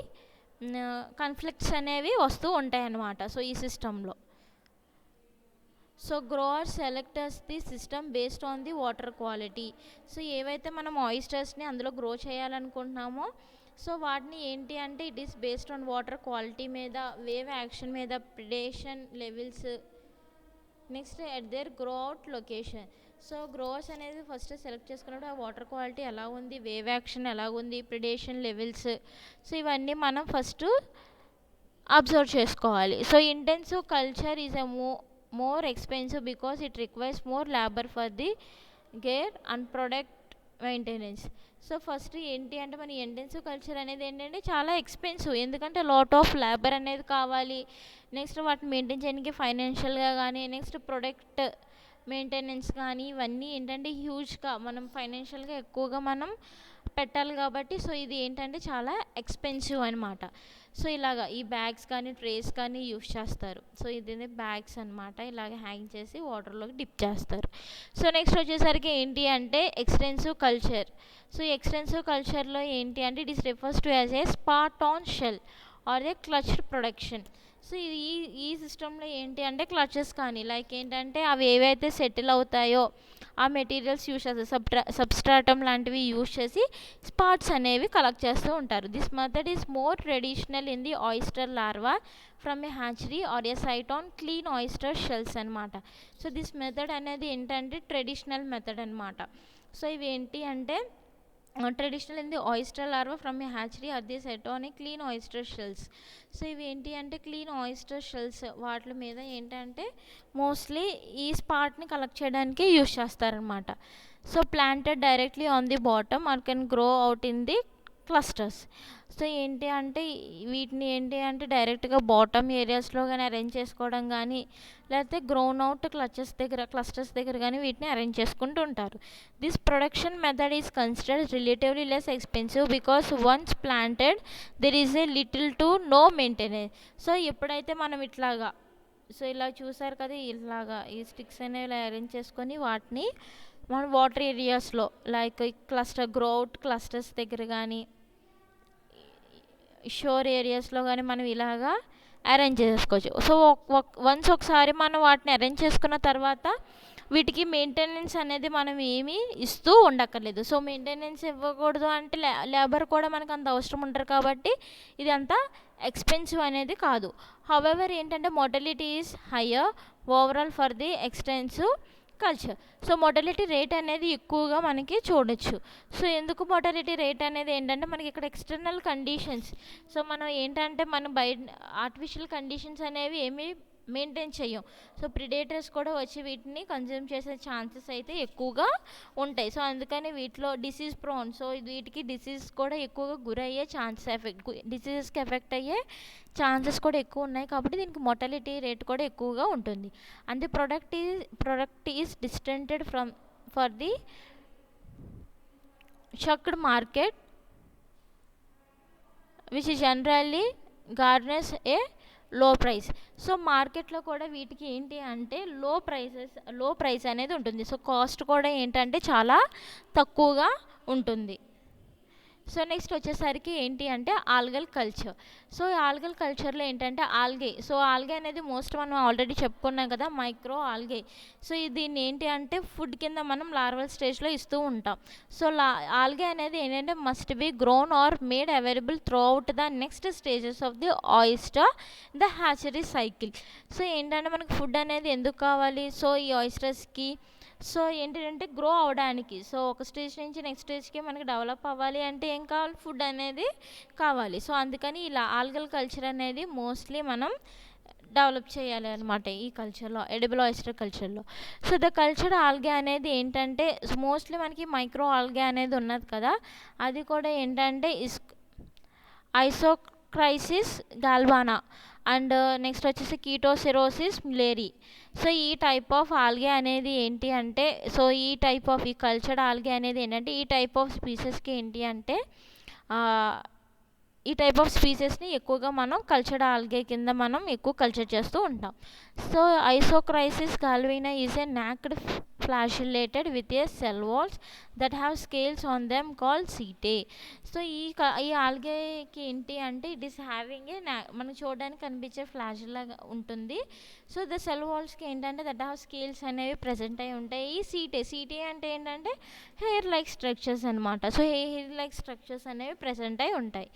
కాన్ఫ్లిక్ట్స్ అనేవి వస్తూ ఉంటాయి అన్నమాట. సో ఈ సిస్టంలో so growers selectors the system based on the water quality. So ఏవైతే మనం ఆయిస్టర్స్ని అందులో గ్రో చేయాలనుకుంటున్నామో సో వాటిని ఏంటి అంటే it is based on water quality మీద, వేవ్ యాక్షన్ మీద, predation levels, next at their grow out location. So growers అనేది first select చేసుకున్నప్పుడు ఆ వాటర్ క్వాలిటీ ఎలా ఉంది, వేవ్ యాక్షన్ ఎలా ఉంది, ప్రిడేషన్ లెవెల్స్, సో ఇవన్నీ మనం ఫస్ట్ అబ్జర్వ్ చేసుకోవాలి. So intensive culture is a more expensive because it requires more labor for the gear and product maintenance. So first ఏంటి అంటే మన ఇంటెన్సివ్ కల్చర్ అనేది ఏంటంటే చాలా ఎక్స్పెన్సివ్, ఎందుకంటే లాట్ ఆఫ్ లేబర్ అనేది కావాలి. నెక్స్ట్ వాటిని మెయింటైన్ చేయడానికి ఫైనాన్షియల్గా కానీ నెక్స్ట్ ప్రొడక్ట్ మెయింటెనెన్స్ కానీ ఇవన్నీ ఏంటంటే హ్యూజ్గా మనం ఫైనాన్షియల్గా ఎక్కువగా మనం పెట్టాలి కాబట్టి సో ఇది ఏంటంటే చాలా ఎక్స్పెన్సివ్ అనమాట. సో ఇలాగా ఈ బ్యాగ్స్ కానీ ట్రేస్ కానీ యూస్ చేస్తారు. సో ఇది బ్యాగ్స్ అనమాట, ఇలాగ హ్యాంగ్ చేసి వాటర్లోకి డిప్ చేస్తారు. సో నెక్స్ట్ వచ్చేసరికి ఏంటి అంటే ఎక్స్టెన్సివ్ కల్చర్. సో ఎక్స్టెన్సివ్ కల్చర్లో ఏంటి అంటే it is refers to as a spat on shell or a cultched production. So ఈ సిస్టంలో ఏంటి అంటే క్లచెస్ కానీ లైక్ ఏంటంటే అవి ఏవైతే సెటిల్ అవుతాయో ఆ మెటీరియల్స్ యూస్ చేస్తారు, సబ్స్ట్రాటమ్ లాంటివి యూస్ చేసి స్పాట్స్ అనేవి కలెక్ట్ చేస్తూ ఉంటారు. This method is more traditional in the oyster larva from a hatchery or a site on clean oyster shells అనమాట. సో దిస్ మెథడ్ అనేది ఏంటంటే ట్రెడిషనల్ మెథడ్ అనమాట. సో ఇవి ఏంటి అంటే traditional in the oyster larva from a hatchery or the set on a clean oyster shells. So ఇవి ఏంటి అంటే క్లీన్ ఆయిస్టర్ షెల్స్ వాటి మీద ఏంటంటే మోస్ట్లీ ఈ స్పాట్ని కలెక్ట్ చేయడానికి యూస్ చేస్తారనమాట. So planted directly on the bottom are can grow out in the clusters. So ఏంటి అంటే వీటిని ఏంటి అంటే డైరెక్ట్గా బాటమ్ ఏరియాస్లో కానీ అరేంజ్ చేసుకోవడం కానీ లేకపోతే గ్రౌన్ అవుట్ క్లస్టర్స్ దగ్గర కానీ వీటిని అరేంజ్ చేసుకుంటూ ఉంటారు. This production method is considered relatively less expensive because once planted there is a little to know maintenance. So ఎప్పుడైతే మనం ఇట్లాగా సో ఇలా చూసారు కదా ఇలాగా ఈ స్టిక్స్ అనేవి ఇలా అరేంజ్ చేసుకొని వాటిని మన వాటర్ ఏరియాస్లో లైక్ గ్రో అవుట్ క్లస్టర్స్ దగ్గర కానీ షోర్ ఏరియాస్లో కానీ మనం ఇలాగా అరేంజ్ చేసుకోవచ్చు. సో వన్స్ ఒకసారి మనం వాటిని అరేంజ్ చేసుకున్న తర్వాత వీటికి మెయింటెనెన్స్ అనేది మనం ఏమీ ఇస్తూ ఉండక్కర్లేదు. సో మెయింటెనెన్స్ ఇవ్వకూడదు అంటే లేబర్ కూడా మనకు అంత అవసరం ఉంటారు కాబట్టి ఇది అంత ఎక్స్పెన్సివ్ అనేది కాదు. హవెవర్ ఏంటంటే mortality is higher overall for the extensive culture. So mortality rate అనేది ఎక్కువగా మనకి చూడొచ్చు. సో ఎందుకు మోర్టాలిటీ రేట్ అనేది ఏంటంటే మనకి ఇక్కడ ఎక్స్టర్నల్ కండిషన్స్, సో మనం ఏంటంటే మనం బయట ఆర్టిఫిషియల్ కండిషన్స్ అనేవి ఏమీ మెయింటైన్ చేయం. సో ప్రిడేటర్స్ కూడా వచ్చి వీటిని కన్జ్యూమ్ చేసే ఛాన్సెస్ అయితే ఎక్కువగా ఉంటాయి. సో అందుకని వీటిలో డిసీజ్ ప్రోన్, సో వీటికి డిసీజ్ కూడా ఎక్కువగా గురయ్యే ఛాన్సెస్ డిసీజెస్కి ఎఫెక్ట్ అయ్యే ఛాన్సెస్ కూడా ఎక్కువ ఉన్నాయి కాబట్టి దీనికి మోర్టాలిటీ రేట్ కూడా ఎక్కువగా ఉంటుంది. And the product is destined from for the shucked market which generally garners a low price. So మార్కెట్లో కూడా వీటికి ఏంటి అంటే లో ప్రైస్ అనేది ఉంటుంది. సో కాస్ట్ కూడా ఏంటంటే చాలా తక్కువగా ఉంటుంది. సో నెక్స్ట్ వచ్చేసరికి ఏంటి అంటే ఆల్గల్ కల్చర్. సో ఆల్గల్ కల్చర్లో ఏంటంటే ఆల్గే అనేది మోస్ట్ మనం ఆల్రెడీ చెప్పుకున్నాం కదా, మైక్రో ఆల్గే. సో దీన్ని ఏంటి అంటే ఫుడ్ కింద మనం లార్వల్ స్టేజ్లో ఇస్తూ ఉంటాం. సో ఆల్గే అనేది ఏంటంటే must be grown or made available throughout the next stages of the oyster the hatchery cycle. So ఏంటంటే మనకు ఫుడ్ అనేది ఎందుకు కావాలి, సో ఈ ఆయిస్టర్స్కి సో ఏంటంటే గ్రో అవడానికి, సో ఒక స్టేజ్ నుంచి నెక్స్ట్ స్టేజ్కి మనకి డెవలప్ అవ్వాలి అంటే ఏం కావాలి, ఫుడ్ అనేది కావాలి. సో అందుకని ఇలా ఆల్గల్ కల్చర్ అనేది మోస్ట్లీ మనం డెవలప్ చేయాలి అనమాట ఈ కల్చర్లో, ఎడిబుల్ ఆయిస్టర్ కల్చర్లో. సో ద కల్చర్ ఆల్గే అనేది ఏంటంటే మోస్ట్లీ మనకి మైక్రో ఆల్గే అనేది ఉన్నది కదా, అది కూడా ఏంటంటే ఐసోక్రైసిస్ గాల్వానా అండ్ నెక్స్ట్ వచ్చేసి కీటోసిరోసిస్ మిలేరి. సో ఈ టైప్ ఆఫ్ ఆల్గే అనేది ఏంటి అంటే, సో ఈ కల్చర్డ్ ఆల్గే అనేది ఏంటంటే ఈ టైప్ ఆఫ్ స్పీసెస్కి ఏంటి అంటే ఈ టైప్ ఆఫ్ స్పీసెస్ని ఎక్కువగా మనం కల్చర్డ్ ఆల్గే కింద మనం ఎక్కువ కల్చర్ చేస్తూ ఉంటాం. So Isochrysis galbana is a naked flagellated with a cell walls that have scales on them called setae. So ఈ ఆల్గేకి ఏంటి అంటే ఇట్ ఈస్ హ్యావింగ్ ఏ మనకు చూడడానికి కనిపించే ఫ్లాష్ లాగా ఉంటుంది. సో ద సెల్ వాల్స్కి ఏంటంటే దట్ హ్యావ్ స్కేల్స్ అనేవి ప్రజెంట్ అయి ఉంటాయి. ఈ సీటే అంటే ఏంటంటే హెయిర్ లైక్ స్ట్రక్చర్స్ అనమాట. సో హెయిర్ లైక్ స్ట్రక్చర్స్ అనేవి ప్రజెంట్ అయి ఉంటాయి.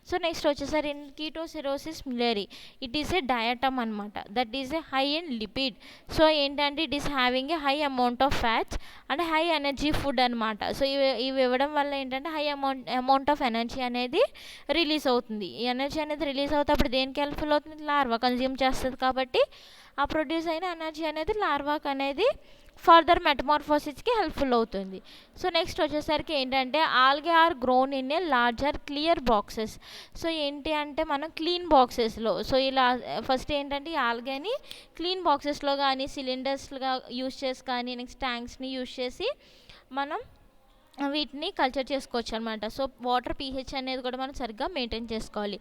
సో నెక్స్ట్ వచ్చేసరి Chaetoceros muelleri, it is a diatom అనమాట, that is a high in lipid. So ఏంటంటే it is having a high amount of fats and high energy food అనమాట. So ఇవి ఇవ్వడం వల్ల ఏంటంటే హై అమౌంట్ ఆఫ్ ఎనర్జీ అనేది release అవుతుంది. ఈ ఎనర్జీ అనేది రిలీజ్ అవుతే అప్పుడు దేనికి హెల్ప్ఫుల్ అవుతుంది, లార్వా కన్జ్యూమ్ చేస్తుంది కాబట్టి ఆ ప్రొడ్యూస్ అయిన ఎనర్జీ అనేది లార్వాక్ అనేది ఫర్దర్ మెటమార్ఫోసిస్కి హెల్ప్ఫుల్ అవుతుంది. సో నెక్స్ట్ వచ్చేసరికి ఏంటంటే algae are grown in a larger clear boxes. So ఏంటి అంటే మనం క్లీన్ బాక్సెస్లో, సో ఇలా ఫస్ట్ ఏంటంటే ఈ ఆల్గేని క్లీన్ బాక్సెస్లో కానీ సిలిండర్స్గా యూస్ చేసి కానీ నెక్స్ట్ ట్యాంక్స్ని యూస్ చేసి మనం వీటిని కల్చర్ చేసుకోవచ్చు అనమాట. సో వాటర్ pH అనేది కూడా మనం సరిగ్గా మెయింటైన్ చేసుకోవాలి.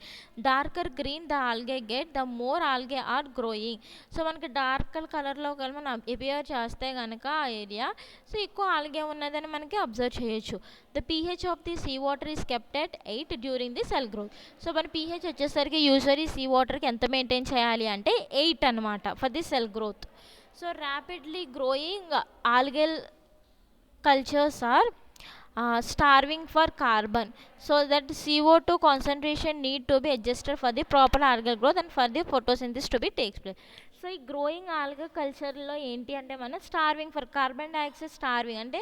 Darker green the algae get the more algae are growing. So మనకి డార్కర్ కలర్లో కానీ మనం అపియర్ చేస్తే కనుక ఆ ఏరియా సో ఎక్కువ ఆల్గే ఉన్నదని మనకి అబ్జర్వ్ చేయొచ్చు. The pH of the sea water is kept at 8 during the cell growth. So మన pH వచ్చేసరికి యూజువల్లీ సీ వాటర్కి ఎంత మెయింటైన్ చేయాలి అంటే 8 అనమాట for the cell growth. So rapidly growing algal cultures are starving for carbon, so that CO2 concentration need to be adjusted for the proper algal growth and for the photosynthesis to be takes place. So ఈ growing ఆల్గా కల్చర్లో ఏంటి అంటే మనం starving for carbon dioxide, starving అంటే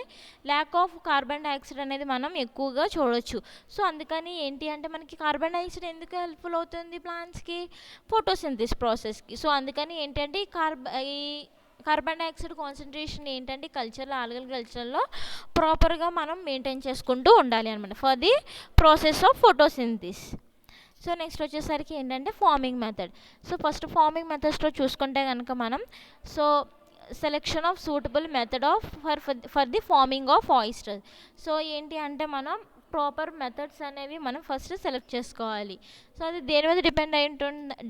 lack of carbon dioxide అనేది మనం ఎక్కువగా చూడొచ్చు. సో అందుకని ఏంటి అంటే మనకి కార్బన్ డైఆక్సైడ్ ఎందుకు హెల్ప్ఫుల్ అవుతుంది ప్లాంట్స్కి, ఫోటోసింథసిస్ ప్రాసెస్కి. సో అందుకని ఏంటంటే ఈ కార్బన్ డైఆక్సైడ్ కాన్సన్ట్రేషన్ ఏంటంటే కల్చర్లో ఆల్గల్ కల్చర్లో ప్రాపర్గా మనం మెయింటైన్ చేసుకుంటూ ఉండాలి అనమాట for the process of photosynthesis. So next వచ్చేసరికి ఏంటంటే farming method. So first farming మెథడ్స్లో చూసుకుంటే కనుక మనం so selection of suitable method of for the farming of oyster. So ఏంటి అంటే మనం ప్రాపర్ మెథడ్స్ అనేవి మనం ఫస్ట్ సెలెక్ట్ చేసుకోవాలి. సో అది దేని మీద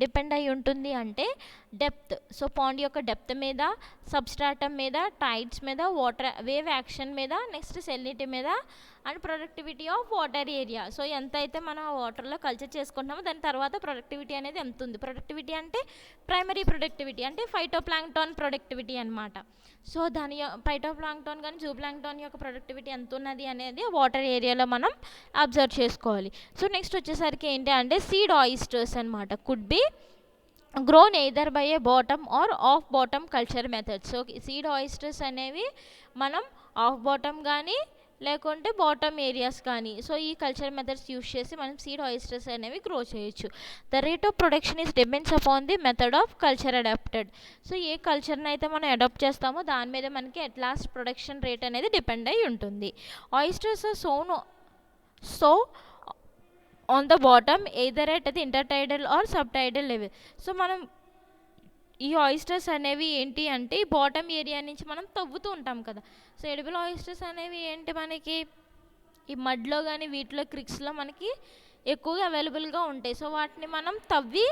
డిపెండ్ అయి ఉంటుంది అంటే డెప్త్. సో పాండ్ యొక్క డెప్త్ మీద, సబ్స్ట్రాటమ్ మీద, టైడ్స్ మీద, వాటర్ వేవ్ యాక్షన్ మీద, నెక్స్ట్ సెలినిటీ మీద and productivity of water area. So ఎంత అయితే మనం ఆ వాటర్లో కల్చర్ చేసుకుంటున్నామో దాని తర్వాత ప్రొడక్టివిటీ అనేది ఎంత ఉంది. ప్రొడక్టివిటీ అంటే ప్రైమరీ ప్రొడక్టివిటీ అంటే ఫైటోప్లాంక్టాన్ ప్రొడక్టివిటీ అనమాట. సో దాని ఫైటోప్లాంక్టాన్ కానీ జూప్లాంక్టాన్ యొక్క ప్రొడక్టివిటీ ఎంత ఉన్నది అనేది వాటర్ ఏరియాలో మనం అబ్జర్వ్ చేసుకోవాలి. సో నెక్స్ట్ వచ్చేసరికి ఏంటి అంటే సీడ్ ఆయిస్టర్స్ అనమాట. Could be grown either by a bottom or off bottom culture method. So seed oysters అనేవి మనం ఆఫ్ బాటమ్ కానీ లేకుంటే బాటమ్ ఏరియాస్ కానీ సో ఈ కల్చర్ మెథడ్స్ యూస్ చేసి మనం సీడ్ ఆయిస్టర్స్ అనేవి గ్రో చేయొచ్చు. The rate of production is depends upon the method of culture adapted. So ఏ కల్చర్ని అయితే మనం అడాప్ట్ చేస్తామో దాని మీద మనకి ఎట్ లాస్ట్ ప్రొడక్షన్ రేట్ అనేది డిపెండ్ అయి ఉంటుంది. Oysters so on the bottom either at the intertidal or subtidal level. So మనం ఈ ఆయిస్టర్స్ అనేవి ఏంటి అంటే ఈ బాటమ్ ఏరియా నుంచి మనం తవ్వుతూ ఉంటాం కదా. సో ఎడిబుల్ ఆయిస్టర్స్ అనేవి ఏంటి మనకి ఈ మడ్లో కానీ వీటిలో క్రిక్స్లో మనకి ఎక్కువగా అవైలబుల్గా ఉంటాయి. సో వాటిని మనం తవ్వి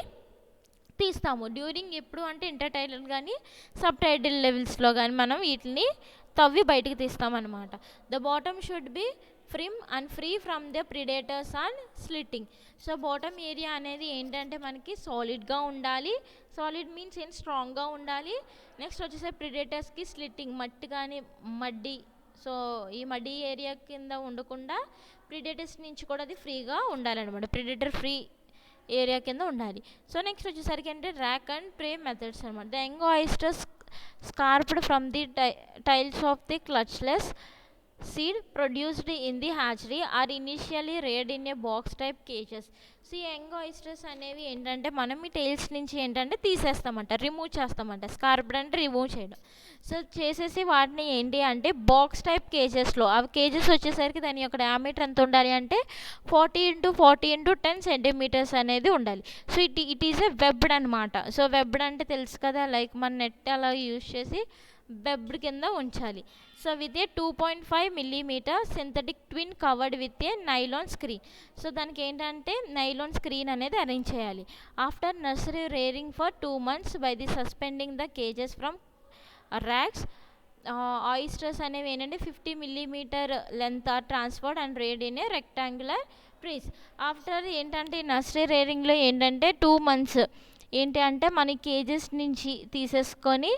తీస్తాము డ్యూరింగ్ ఎప్పుడు అంటే ఇంటర్టైడల్ కానీ సబ్టైడల్ లెవెల్స్లో కానీ మనం వీటిని తవ్వి బయటికి తీస్తామన్నమాట. The bottom should be firm and free from the predators and silting. So bottom area అనేది ఏంటంటే మనకి సాలిడ్గా ఉండాలి. సాలిడ్ మీన్స్ ఏం స్ట్రాంగ్గా ఉండాలి. నెక్స్ట్ వచ్చేసరికి ప్రిడేటర్స్కి స్లిట్టింగ్ మట్టి కానీ మడ్డి సో ఈ మడ్డి ఏరియా కింద ఉండకుండా ప్రిడేటర్స్ నుంచి కూడా అది ఫ్రీగా ఉండాలన్నమాట. ప్రిడేటర్ ఫ్రీ ఏరియా కింద ఉండాలి. సో నెక్స్ట్ వచ్చేసరికి అంటే ర్యాక్ అండ్ ప్రే మెథడ్స్ అనమాట. The young oysters scraped from the tiles of the cultchless seed produced in the hatchery are initially reared in a box type cages. So ఈ young oysters అనేవి ఏంటంటే మనం ఈ tiles నుంచి ఏంటంటే తీసేస్తామంట remove చేస్తామంట. స్కార్ప్డ్ అంటే remove చేయడం. సో చేసేసి వాటిని ఏంటి అంటే బాక్స్ టైప్ కేజెస్లో అవి కేజెస్ వచ్చేసరికి దాని యొక్క డయామీటర్ ఎంత ఉండాలి అంటే 40x40x10 సెంటీమీటర్స్ అనేది ఉండాలి. So it is a webbed అనమాట. సో వెబ్డ్ అంటే తెలుసు కదా లైక్ మన నెట్ అలా యూజ్ చేసి వెబ్డ్ కింద ఉంచాలి. So with a 2.5 mm synthetic twin covered with a nylon screen. So దానికి ఏంటంటే నైలాన్ స్క్రీన్ అనేది అరేంజ్ చేయాలి. After nursery rearing for 2 months by the suspending the cages from racks oysters అనేవి ఏంటంటే 50 mm length are transferred and reared in a rectangular trays. After ఏంటంటే nursery రేరింగ్లో ఏంటంటే 2 months ఏంటి అంటే మన కేజెస్ నుంచి తీసేసుకొని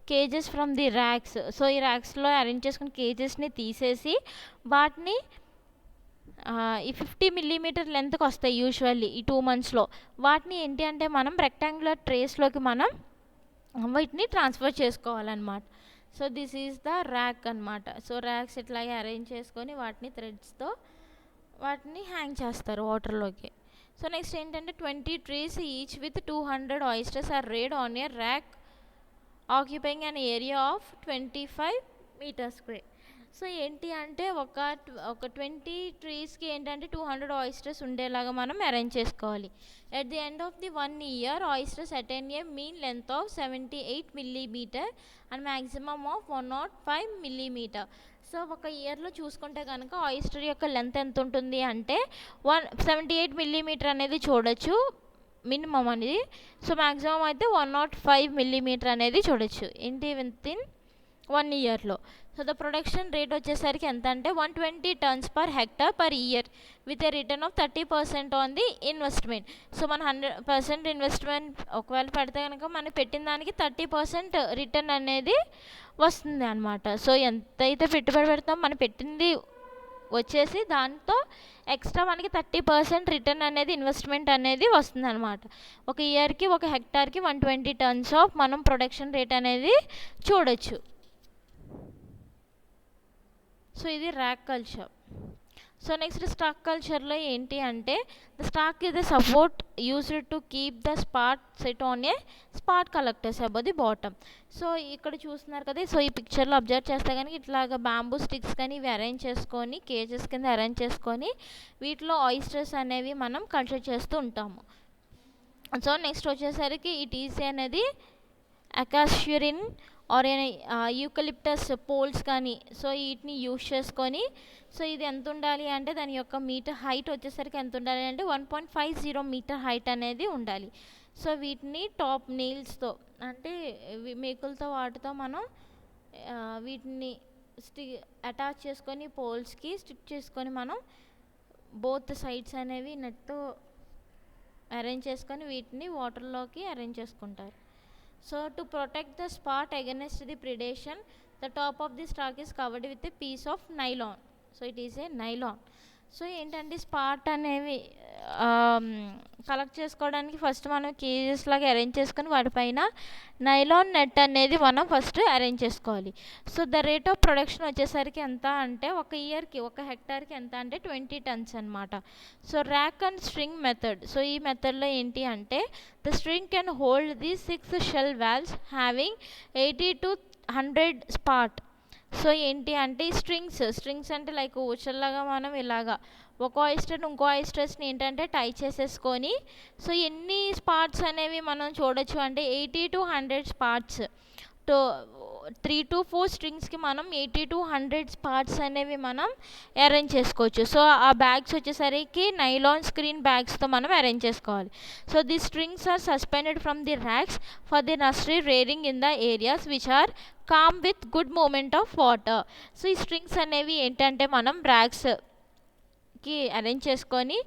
cages from the racks so ఈ ర్యాక్స్లో అరేంజ్ చేసుకుని కేజెస్ని తీసేసి వాటిని ఈ 50 mm లెంత్కి వస్తాయి యూజువల్లీ ఈ 2 monthsలో. వాటిని ఏంటి అంటే మనం రెక్టాంగులర్ ట్రేస్లోకి మనం వీటిని ట్రాన్స్ఫర్ చేసుకోవాలన్నమాట. So this is the rack అనమాట. సో ర్యాక్స్ ఇట్లాగే అరేంజ్ చేసుకొని వాటిని థ్రెడ్స్తో వాటిని హ్యాంగ్ చేస్తారు వాటర్లోకి. సో నెక్స్ట్ ఏంటంటే 20 trees each with 200 oysters are reared on a rack occupying an area of 25 meters square. So ఏంటి అంటే ఒక 20 treesకి ఏంటంటే 200 oysters ఉండేలాగా మనం అరేంజ్ చేసుకోవాలి. At the end of the 1 year oysters attain a mean length of 78 mm and maximum of 105 mm. So ఒక ఇయర్లో చూసుకుంటే కనుక ఆయిస్టర్ యొక్క లెంత్ ఎంత ఉంటుంది అంటే 178 mm అనేది చూడొచ్చు మినిమం అనేది. సో మ్యాక్సిమం అయితే 105 mm అనేది చూడొచ్చు ఏంటి విత్ ఇన్ 1 yearలో. సో ద ప్రొడక్షన్ రేట్ వచ్చేసరికి ఎంత అంటే 120 tons per hectare per year with a return of 30% on the investment. So మన 100% ఇన్వెస్ట్మెంట్ ఒకవేళ పెడితే కనుక మనం పెట్టిన దానికి 30% రిటర్న్ అనేది వస్తుంది అనమాట. సో ఎంతైతే పెట్టుబడి పెడతాం మనం పెట్టింది వచ్చేసి దాంతో ఎక్స్ట్రా మనకి 30% రిటర్న్ అనేది ఇన్వెస్ట్మెంట్ అనేది వస్తుంది అనమాట. ఒక ఇయర్కి ఒక హెక్టార్కి 120 tons ఆఫ్ మనం ప్రొడక్షన్ రేట్ అనేది చూడొచ్చు. సో ఇది rack culture. So next stock కల్చర్లో ఏంటి అంటే the stock is the support used to keep the spot set on A spot collectors about the bottom. So ఇక్కడ చూస్తున్నారు కదా. సో ఈ పిక్చర్లో అబ్జర్వ్ చేస్తే కనుక ఇట్లాగా బ్యాంబూ స్టిక్స్ కానీ ఇవి అరేంజ్ చేసుకొని కేజెస్ కింద అరేంజ్ చేసుకొని వీటిలో ఆయిస్టర్స్ అనేవి మనం కల్చర్ చేస్తూ ఉంటాము. సో నెక్స్ట్ వచ్చేసరికి ఈ టీసీ అనేది అకాష్యూరిన్ ఆర్ యూకలిప్టస్ పోల్స్ కానీ సో వీటిని యూజ్ చేసుకొని సో ఇది ఎంత ఉండాలి అంటే దాని యొక్క మీటర్ హైట్ వచ్చేసరికి ఎంత ఉండాలి అంటే 1.50 meter హైట్ అనేది ఉండాలి. సో వీటిని టాప్ నెయిల్స్తో అంటే మేకులతో వాటితో మనం వీటిని అటాచ్ చేసుకొని పోల్స్కి స్టిక్ చేసుకొని మనం బోత్ సైడ్స్ అనేవి నెట్తో అరేంజ్ చేసుకొని వీటిని వాటర్లోకి అరేంజ్ చేసుకుంటారు. So to protect the spot against the predation the top of the stack is covered with a piece of nylon. So it is a nylon. So ఏంటంటే spot అనేవి collect చేసుకోవడానికి first మనం cages లాగా arrange చేసుకొని వాటిపైన nylon net అనేది మనం first arrange చేసుకోవాలి. So the rate of production వచ్చేసరికి ఎంత అంటే ఒక ఇయర్కి ఒక హెక్టార్కి ఎంత అంటే 20 tons అనమాట. So rack and string method. So ఈ మెథడ్లో ఏంటి అంటే the string can hold the 6 shell valves having 80 to 100 spot. So ఏంటి అంటే ఈ స్ట్రింగ్స్ అంటే లైక్ ఊచల్లాగా మనం ఇలాగా ఒక ఆయిస్టర్ ఇంకో ఆయిస్టర్స్ని ఏంటంటే టై చేసేసుకొని సో ఎన్ని స్పాట్స్ అనేవి మనం చూడొచ్చు అంటే 80 to 100 స్పాట్స్. 3 to 4 స్ట్రింగ్స్కి మనం 80 to 100 స్పాట్స్ అనేవి మనం అరేంజ్ చేసుకోవచ్చు. సో ఆ బ్యాగ్స్ వచ్చేసరికి నైలాన్ స్క్రీన్ బ్యాగ్స్తో మనం అరేంజ్ చేసుకోవాలి. So the strings are suspended from the racks for the nursery rearing in the areas which are calm with good moment of water. So ఈ strings అనేవి ఏంటంటే మనం ర్యాక్స్కి arrange చేసుకొని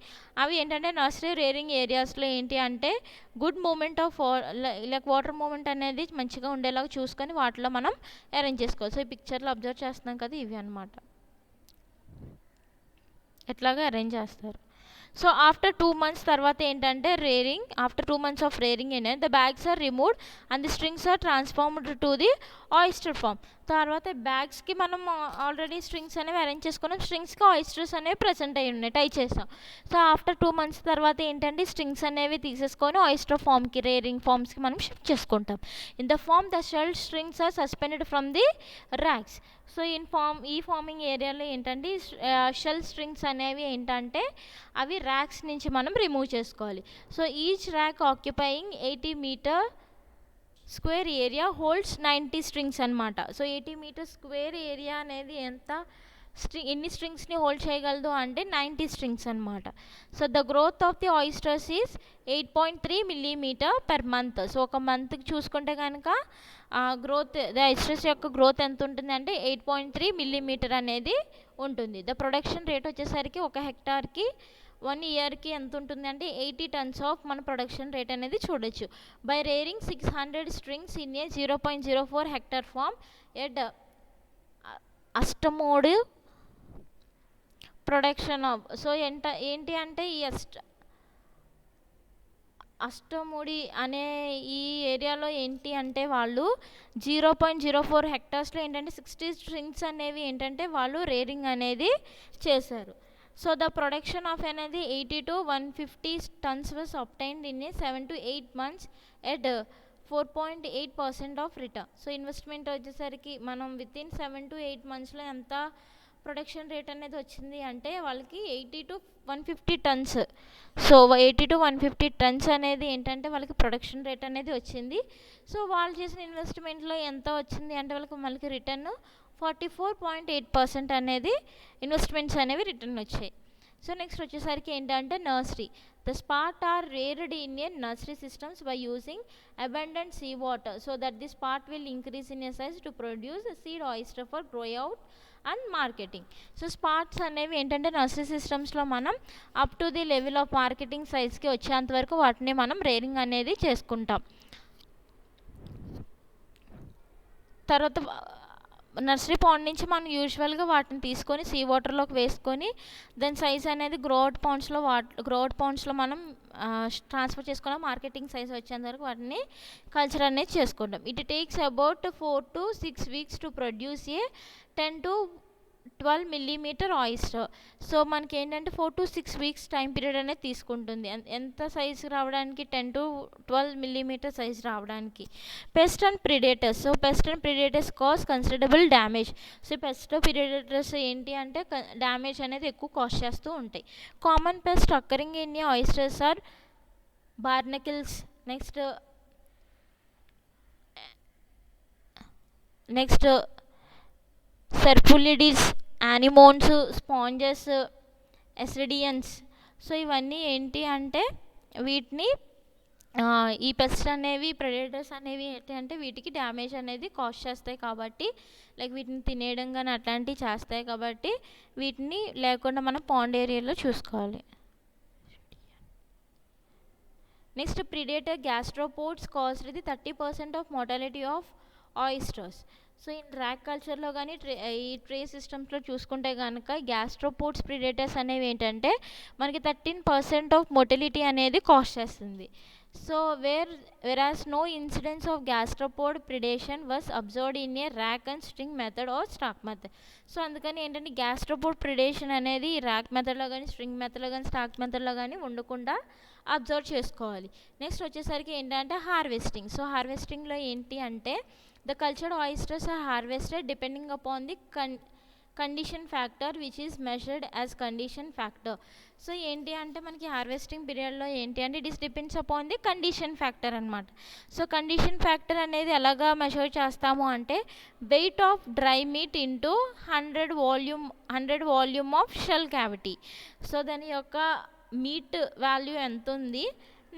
అవి ఏంటంటే నర్సరీ రేరింగ్ ఏరియాస్లో ఏంటి అంటే good moment of like water moment అనేది మంచిగా ఉండేలాగా చూసుకొని వాటిలో మనం అరేంజ్ చేసుకోవాలి. సో ఈ పిక్చర్లో అబ్జర్వ్ చేస్తున్నాం కదా, ఇవి అన్నమాట ఎట్లాగా అరేంజ్ చేస్తారు. సో ఆఫ్టర్ 2 months తర్వాత ఏంటంటే ఆఫ్టర్ 2 months ఆఫ్ రేరింగ్ ఏంటంటే the bags are removed and the strings are transformed to the oyster farm. తర్వాత బ్యాగ్స్కి మనం ఆల్రెడీ స్ట్రింగ్స్ అనేవి అరేంజ్ చేసుకున్నాం, స్ట్రింగ్స్కి ఆయిస్టర్స్ అనేవి ప్రెసెంట్ అయ్యి ఉన్నాయి, టై చేసాం. సో ఆఫ్టర్ 2 months తర్వాత ఏంటంటే స్ట్రింగ్స్ అనేవి తీసేసుకొని ఆయిస్టర్ ఫామ్కి రేరింగ్ ఫామ్స్కి మనం షిఫ్ట్ చేసుకుంటాం. In the farm the shell strings are suspended from the racks. So ఈ ఫార్మింగ్ ఏరియాలో ఏంటంటే షెల్ స్ట్రింగ్స్ అనేవి ఏంటంటే అవి ర్యాక్స్ నుంచి మనం రిమూవ్ చేసుకోవాలి. So each rack occupying 80 meter square area holds 90 strings అనమాట. సో 80 meter స్క్వేర్ ఏరియా అనేది ఎన్ని స్ట్రింగ్స్ని హోల్డ్ చేయగలదు అంటే 90 స్ట్రింగ్స్ అనమాట. So the growth of the oysters is 8.3 millimeter per month. So ఒక మంత్కి చూసుకుంటే కనుక గ్రోత్ ద ఆయిస్టర్స్ యొక్క గ్రోత్ ఎంత ఉంటుంది అంటే 8.3 millimeter అనేది ఉంటుంది. ద ప్రొడక్షన్ రేట్ వచ్చేసరికి ఒక హెక్టార్కి 1 yearకి ఎంత ఉంటుంది అంటే 80 tons ఆఫ్ మన ప్రొడక్షన్ రేట్ అనేది చూడొచ్చు. By rearing 600 strings in a 0.04 hectare farm at Ashtamudi production of. So ఏంటి అంటే ఈ అష్టముడి అనే ఈ ఏరియాలో ఏంటి అంటే వాళ్ళు 0.04 hectaresలో ఏంటంటే 60 స్ట్రింగ్స్ అనేవి ఏంటంటే వాళ్ళు రేరింగ్ అనేది చేశారు. సో ద ప్రొడక్షన్ ఆఫ్ అనేది 80 to 150 tons was obtained in a 7 to 8 months at 4.8% of return. So investment వచ్చేసరికి మనం వితిన్ 7 to 8 monthsలో ఎంత ప్రొడక్షన్ రేట్ అనేది వచ్చింది అంటే వాళ్ళకి 80 to 150 tons. So 80 to 150 tons అనేది ఏంటంటే వాళ్ళకి ప్రొడక్షన్ రేట్ అనేది వచ్చింది. సో వాళ్ళు చేసిన ఇన్వెస్ట్మెంట్లో ఎంత వచ్చింది అంటే వాళ్ళకి మళ్ళీ రిటర్న్ 44.8% అనేది ఇన్వెస్ట్మెంట్స్ అనేవి రిటర్న్ వచ్చాయి. సో నెక్స్ట్ వచ్చేసరికి ఏంటంటే nursery. The spat are reared in a nursery systems by using abundant sea water so that the spat will increase in a size to produce seed oyster for growout and marketing. So spats అనేవి ఏంటంటే nursery సిస్టమ్స్లో మనం up to the level of marketing సైజ్కి వచ్చేంత వరకు వాటిని మనం rearing అనేది చేసుకుంటాం. తర్వాత నర్సరీ పాండ్ నుంచి మనం యూజువల్గా వాటిని తీసుకొని సీ వాటర్లోకి వేసుకొని దాని సైజ్ అనేది గ్రోఅవుట్ పౌండ్స్లో మనం ట్రాన్స్ఫర్ చేసుకున్నాం. మార్కెటింగ్ సైజ్ వచ్చేంత వరకు వాటిని కల్చర్ అనేది చేసుకుంటాం. It takes about 4 to 6 weeks to produce A 10 to 12 millimeter oyster. So మనకి ఏంటంటే 4 to 6 weeks టైం పీరియడ్ అనేది తీసుకుంటుంది ఎంత సైజు రావడానికి, 10 to 12 millimeter సైజ్ రావడానికి. Pest and predators. So pest and predators cause considerable damage. So pest predators ఏంటి అంటే damage అనేది ఎక్కువ కాస్ట్ చేస్తూ ఉంటాయి. Common pest occurring in oysters are barnacles. Next serpulids, anemones, sponges, ascidians. So ఇవన్నీ ఏంటి అంటే వీటిని ఈ పెస్ట్ అనేవి ప్రెడేటర్స్ అనేవి ఏంటి అంటే వీటికి డ్యామేజ్ అనేది కాజ్ చేస్తాయి కాబట్టి లైక్ వీటిని తినేయడం కానీ అట్లాంటివి చేస్తాయి కాబట్టి వీటిని లేకుండా మనం పాండ్ ఏరియాలో చూసుకోవాలి. Next predator gastropods caused the 30% of mortality of oysters. So ఈ ర్యాక్ కల్చర్లో కానీ ఈ ట్రే సిస్టమ్స్లో చూసుకుంటే కనుక గ్యాస్ట్రోపోడ్స్ ప్రిడేటర్స్ అనేవి ఏంటంటే మనకి 13% ఆఫ్ మోర్టాలిటీ అనేది కాజ్ చేస్తుంది. So whereas no incidence of gastropod predation was observed in a rack and string method or stock method. So అందుకని ఏంటంటే గ్యాస్ట్రోపోడ్ ప్రిడేషన్ అనేది ర్యాక్ మెథడ్లో కానీ స్ట్రింగ్ మెథడ్లో కానీ స్టాక్ మెథడ్లో కానీ ఉండకుండా అబ్జర్వ్ చేసుకోవాలి. నెక్స్ట్ వచ్చేసరికి ఏంటంటే హార్వెస్టింగ్. సో హార్వెస్టింగ్లో ఏంటి అంటే the cultured oysters are harvested depending upon the condition factor which is measured as condition factor. So ఏంటి అంటే మనకి హార్వెస్టింగ్ పీరియడ్లో ఏంటి అంటే it is depends upon the condition factor అనమాట. సో కండిషన్ ఫ్యాక్టర్ అనేది ఎలాగా మెజర్ చేస్తాము అంటే weight of dry meat into 100 volume of shell cavity. So దాని యొక్క మీట్ వాల్యూ ఎంత ఉంది,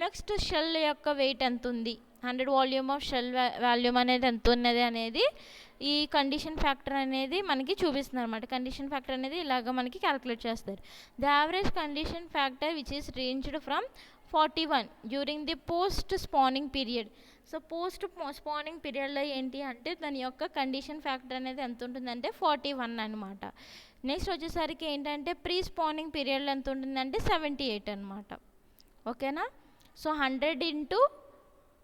నెక్స్ట్ షెల్ యొక్క వెయిట్ ఎంత ఉంది, 100 వాల్యూమ్ ఆఫ్ షెల్ వాల్యూమ్ అనేది ఎంత ఉన్నది అనేది ఈ కండిషన్ ఫ్యాక్టర్ అనేది మనకి చూపిస్తుంది అనమాట. కండిషన్ ఫ్యాక్టర్ అనేది ఇలాగ మనకి క్యాలిక్యులేట్ చేస్తారు. The average condition factor which is ranged from 41 during the post spawning period. So post spawning పీరియడ్లో ఏంటి అంటే దాని యొక్క కండిషన్ ఫ్యాక్టర్ అనేది ఎంత ఉంటుందంటే 41 అనమాట. నెక్స్ట్ వచ్చేసరికి ఏంటంటే ప్రీ స్పానింగ్ పీరియడ్లో ఎంత ఉంటుందంటే 78 అనమాట. ఓకేనా. So 100 into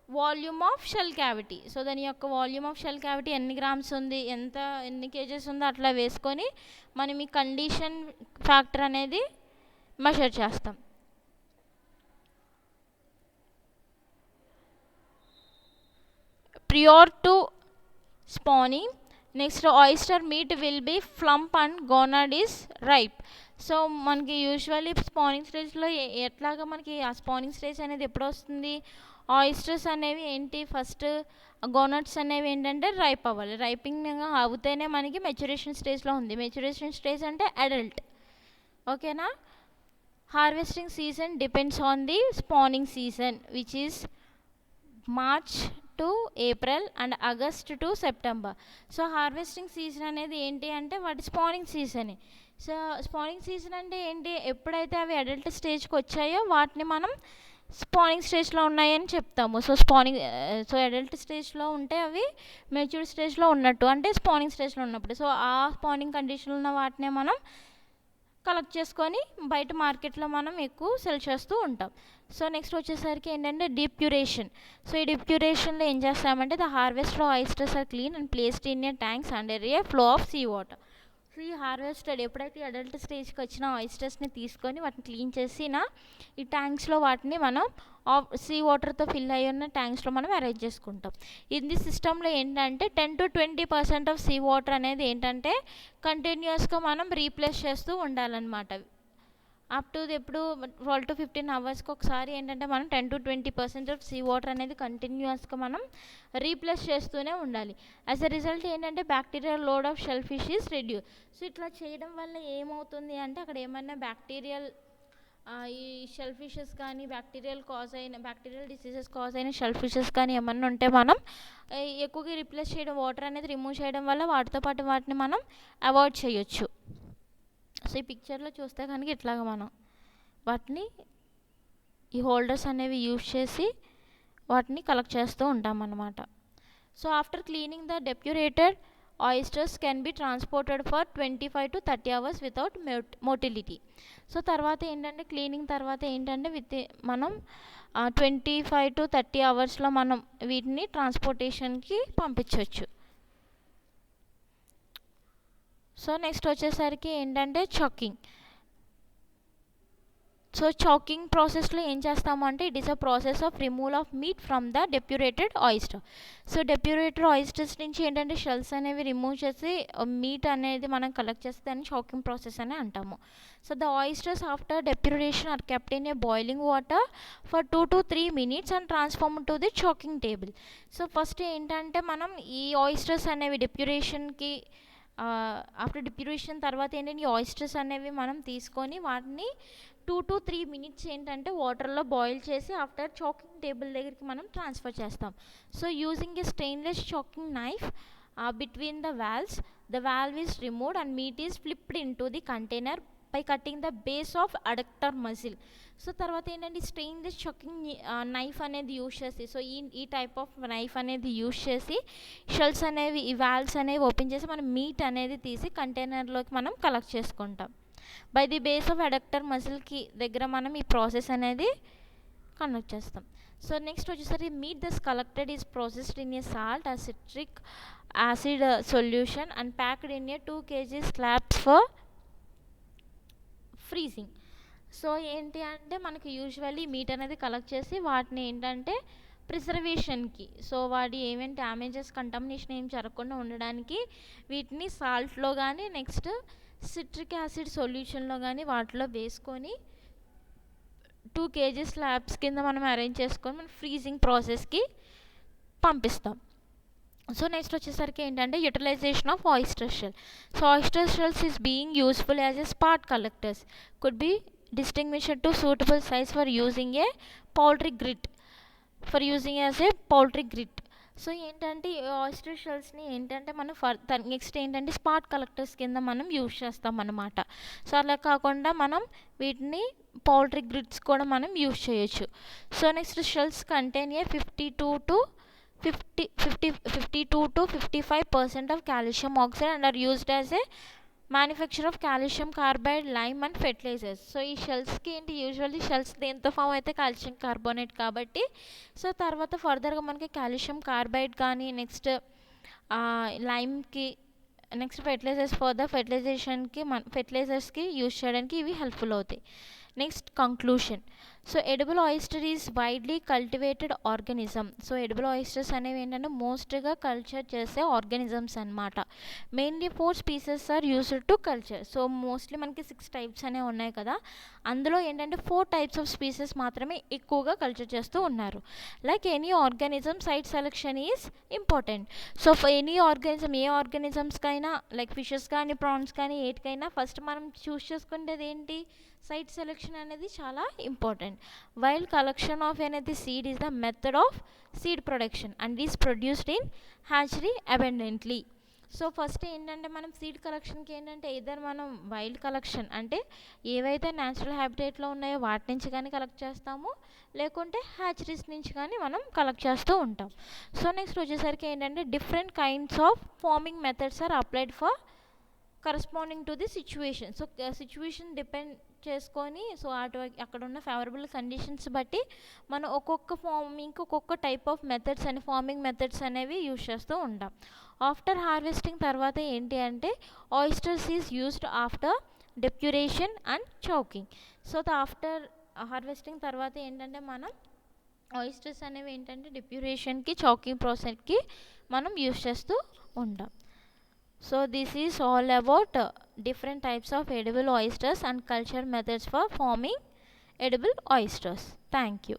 volume of shell cavity. So దాని యొక్క వాల్యూమ్ ఆఫ్ షెల్ క్యావిటీ ఎన్ని గ్రామ్స్ ఉంది, ఎన్ని కేజెస్ ఉందో అట్లా వేసుకొని మనం ఈ కండిషన్ ఫ్యాక్టర్ అనేది మెజర్ చేస్తాం. Prior to spawning next oyster meat will be plump and gonad is ripe. So మనకి యూజువల్లీ స్పానింగ్ స్టేజ్లో ఎట్లాగా మనకి ఆ స్పానింగ్ స్టేజ్ అనేది ఎప్పుడు వస్తుంది, ఆయిస్టర్స్ అనేవి ఏంటి ఫస్ట్ గోనట్స్ అనేవి ఏంటంటే రైప్ అవ్వాలి. రైపింగ్ అవుతేనే మనకి మెచ్యురేషన్ స్టేజ్లో ఉంది. మెచ్యురేషన్ స్టేజ్ అంటే అడల్ట్. ఓకేనా. Harvesting season depends on the spanning season which is March to April and August to September. So harvesting season అనేది ఏంటి అంటే వాటి స్పానింగ్ సీజనే. సో స్పానింగ్ సీజన్ అంటే ఏంటి, ఎప్పుడైతే అవి అడల్ట్ స్టేజ్కి వచ్చాయో వాటిని మనం స్పానింగ్ స్టేజ్లో ఉన్నాయని చెప్తాము. సో అడల్ట్ స్టేజ్లో ఉంటే అవి మెచ్యూర్ స్టేజ్లో ఉన్నట్టు, అంటే స్పానింగ్ స్టేజ్లో ఉన్నప్పుడు. సో ఆ స్పానింగ్ కండిషన్లో ఉన్న వాటినే మనం కలెక్ట్ చేసుకొని బయట మార్కెట్లో మనం ఎక్కువ సెల్ చేస్తూ ఉంటాం. సో నెక్స్ట్ వచ్చేసరికి ఏంటంటే డిప్యూరేషన్. సో ఈ డిప్యూరేషన్లో ఏం చేస్తామంటే the harvester oysters are clean and placed in a tanks under a flow of sea water. So ఈ హార్వెస్టెడ్ ఎప్పుడైతే అడల్ట్ స్టేజ్కి వచ్చిన ఆయిస్టర్స్ని తీసుకొని వాటిని క్లీన్ చేసిన ఈ ట్యాంక్స్లో వాటిని మనం సీ వాటర్తో ఫిల్ అయ్యి ఉన్న ట్యాంక్స్లో మనం అరేంజ్ చేసుకుంటాం. ఇది సిస్టంలో ఏంటంటే 10 to 20% ఆఫ్ సీ వాటర్ అనేది ఏంటంటే కంటిన్యూస్గా మనం రీప్లేస్ చేస్తూ ఉండాలన్నమాట. అప్ టు ఎప్పుడు 12 to 15 అవర్స్కి ఒకసారి ఏంటంటే మనం 10 to 20% ఆఫ్ సీ వాటర్ అనేది కంటిన్యూస్గా మనం రీప్లేస్ చేస్తూనే ఉండాలి. యాజ్ అ రిజల్ట్ ఏంటంటే bacterial load of shell fish is reduce. So ఇట్లా చేయడం వల్ల ఏమవుతుంది అంటే అక్కడ ఏమైనా బ్యాక్టీరియల్ ఈ షెల్ ఫిషెస్ కానీ బ్యాక్టీరియల్ డిసీజెస్ కాజ్ అయిన షెల్ ఫిషెస్ కానీ ఏమన్నా ఉంటే మనం ఎక్కువగా రీప్లేస్ చేయడం, వాటర్ అనేది రిమూవ్ చేయడం వల్ల వాటితో పాటు వాటిని మనం అవాయిడ్ చేయొచ్చు. సో ఈ పిక్చర్లో చూస్తే కనుక ఇట్లాగా మనం వాటిని ఈ హోల్డర్స్ అనేవి యూజ్ చేసి వాటిని కలెక్ట్ చేస్తూ ఉంటాం అన్నమాట. So after cleaning the depurated oysters can be transported for 25 to 30 hours without motility. So తర్వాత ఏంటంటే క్లీనింగ్ తర్వాత ఏంటంటే మనం 25 to 30 అవర్స్లో మనం వీటిని ట్రాన్స్పోర్టేషన్కి పంపించవచ్చు. సో నెక్స్ట్ వచ్చేసరికి ఏంటంటే చాకింగ్. సో చాకింగ్ ప్రాసెస్లో ఏం చేస్తాము అంటే it is a process of removal of meat from the depurated oyster. So depurated oysters నుంచి ఏంటంటే షెల్స్ అనేవి రిమూవ్ చేసి మీట్ అనేది మనం కలెక్ట్ చేస్తే దాన్ని చాకింగ్ ప్రాసెస్ అని అంటాము. So the oysters after depuration are kept in a boiling water for 2 to 3 minutes and transform to the shucking table. So first ఏంటంటే మనం ఈ ఆయిస్టర్స్ అనేవి డెప్యూరేషన్కి ఆఫ్టర్ డిప్యూరేషన్ తర్వాత ఏంటంటే ఈ ఆయిస్టర్స్ అనేవి మనం తీసుకొని వాటిని 2 to 3 minutes ఏంటంటే వాటర్లో బాయిల్ చేసి ఆఫ్టర్ చాకింగ్ టేబుల్ దగ్గరికి మనం ట్రాన్స్ఫర్ చేస్తాం. So using a stainless చాకింగ్ knife between the valve is removed and meat is flipped into the container by cutting the base of adductor muscle. So తర్వాత ఏంటంటే stainless చాకింగ్ knife అనేది use చేసి, so ఈ type of knife అనేది use చేసి shells అనేవి, ఈ valves అనేవి ఓపెన్ చేసి మనం మీట్ అనేది తీసి కంటైనర్లోకి మనం కలెక్ట్ చేసుకుంటాం. By the base of adductor మజిల్కి దగ్గర మనం ఈ ప్రాసెస్ అనేది కండక్ట్ చేస్తాం. సో నెక్స్ట్ వచ్చేసరికి meat thus collected is processed in a salt ah citric acid solution and packed in a 2 kg slabs for freezing. So ఏంటి అంటే మనకి యూజువల్లీ మీట్ అనేది కలెక్ట్ చేసి వాటిని ఏంటంటే ప్రిజర్వేషన్కి, సో వాటి ఏమేమి డ్యామేజెస్ కంటామినేషన్ ఏం జరగకుండా ఉండడానికి వీటిని సాల్ట్లో కానీ నెక్స్ట్ సిట్రిక్ యాసిడ్ సొల్యూషన్లో కానీ వాటిలో వేసుకొని 2 kg స్లాబ్స్ కింద మనం అరేంజ్ చేసుకొని మనం ఫ్రీజింగ్ ప్రాసెస్కి పంపిస్తాం. సో నెక్స్ట్ వచ్చేసరికి ఏంటంటే utilization of oyster shell. So oyster shells is being useful as a spot collectors, could be distinguished to suitable size for using a poultry grit, so ఏంటంటే oyster షెల్స్ని ఏంటంటే మనం next ఏంటంటే spot collectors కింద మనం use చేస్తాం అన్నమాట. So అలా కాకుండా మనం వీటిని పౌల్ట్రీ గ్రిట్స్ కూడా మనం యూజ్ చేయొచ్చు. So next shells contain A 52 to 55% of calcium oxide and are used as a manufacture of calcium carbide, lime and fertilisers. So ఈ షెల్స్కి ఏంటి యూజువల్లీ షెల్స్ దేంతో ఫామ్ అయితే కాల్షియం కార్బోనేట్ కాబట్టి, సో తర్వాత ఫర్దర్గా మనకి కాల్షియం కార్బైడ్ కానీ నెక్స్ట్ లైమ్కి నెక్స్ట్ ఫెర్టిలైజర్స్ ఫర్దర్ ఫెర్టిలైజర్స్కి యూజ్ చేయడానికి ఇవి హెల్ప్ఫుల్ అవుతాయి. Next conclusion. So edible oyster is widely cultivated organism. So edible oysters అనేవి ఏంటంటే మోస్ట్గా కల్చర్ చేసే ఆర్గానిజమ్స్ అనమాట. Mainly 4 species are used to culture. So mostly మనకి 6 టైప్స్ అనేవి ఉన్నాయి కదా, అందులో ఏంటంటే 4 types ఆఫ్ స్పీసెస్ మాత్రమే ఎక్కువగా కల్చర్ చేస్తూ ఉన్నారు. Like any organism site selection is important. So any organism, ఏ ఆర్గానిజమ్స్కైనా లైక్ ఫిషెస్ కానీ ప్రాన్స్ కానీ ఏటికైనా ఫస్ట్ మనం చూస్ చేసుకునేది ఏంటి, సైట్ సెలెక్షన్ అనేది చాలా ఇంపార్టెంట్. వైల్డ్ కలెక్షన్ ఆఫ్ అనేది seed is the method of seed production and is produced in hatchery abundantly. So first ఏంటంటే మనం సీడ్ కలెక్షన్కి ఏంటంటే ఇద్దరు మనం వైల్డ్ కలెక్షన్ అంటే ఏవైతే న్యాచురల్ హ్యాబిటేట్లో ఉన్నాయో వాటి నుంచి కానీ కలెక్ట్ చేస్తాము, లేకుంటే హ్యాచరీస్ నుంచి కానీ మనం కలెక్ట్ చేస్తూ ఉంటాం. సో నెక్స్ట్ వచ్చేసరికి ఏంటంటే different kinds of farming methods are applied for corresponding to the situation. So situation depend చేసుకొని, సో అక్కడ ఉన్న ఫేవరబుల్ కండిషన్స్ బట్టి మనం ఒక్కొక్క ఫార్మింగ్కి ఒక్కొక్క టైప్ ఆఫ్ మెథడ్స్ అని ఫార్మింగ్ మెథడ్స్ అనేవి యూజ్ చేస్తూ ఉంటాం. ఆఫ్టర్ హార్వెస్టింగ్ తర్వాత ఏంటి అంటే oysters is used after depuration and shucking. So after harvesting తర్వాత ఏంటంటే మనం ఆయిస్టర్స్ అనేవి ఏంటంటే డెప్యూరేషన్కి చౌకింగ్ ప్రాసెస్కి మనం యూజ్ చేస్తూ ఉంటాం. So this is all about different types of edible oysters and culture methods for forming edible oysters. Thank you.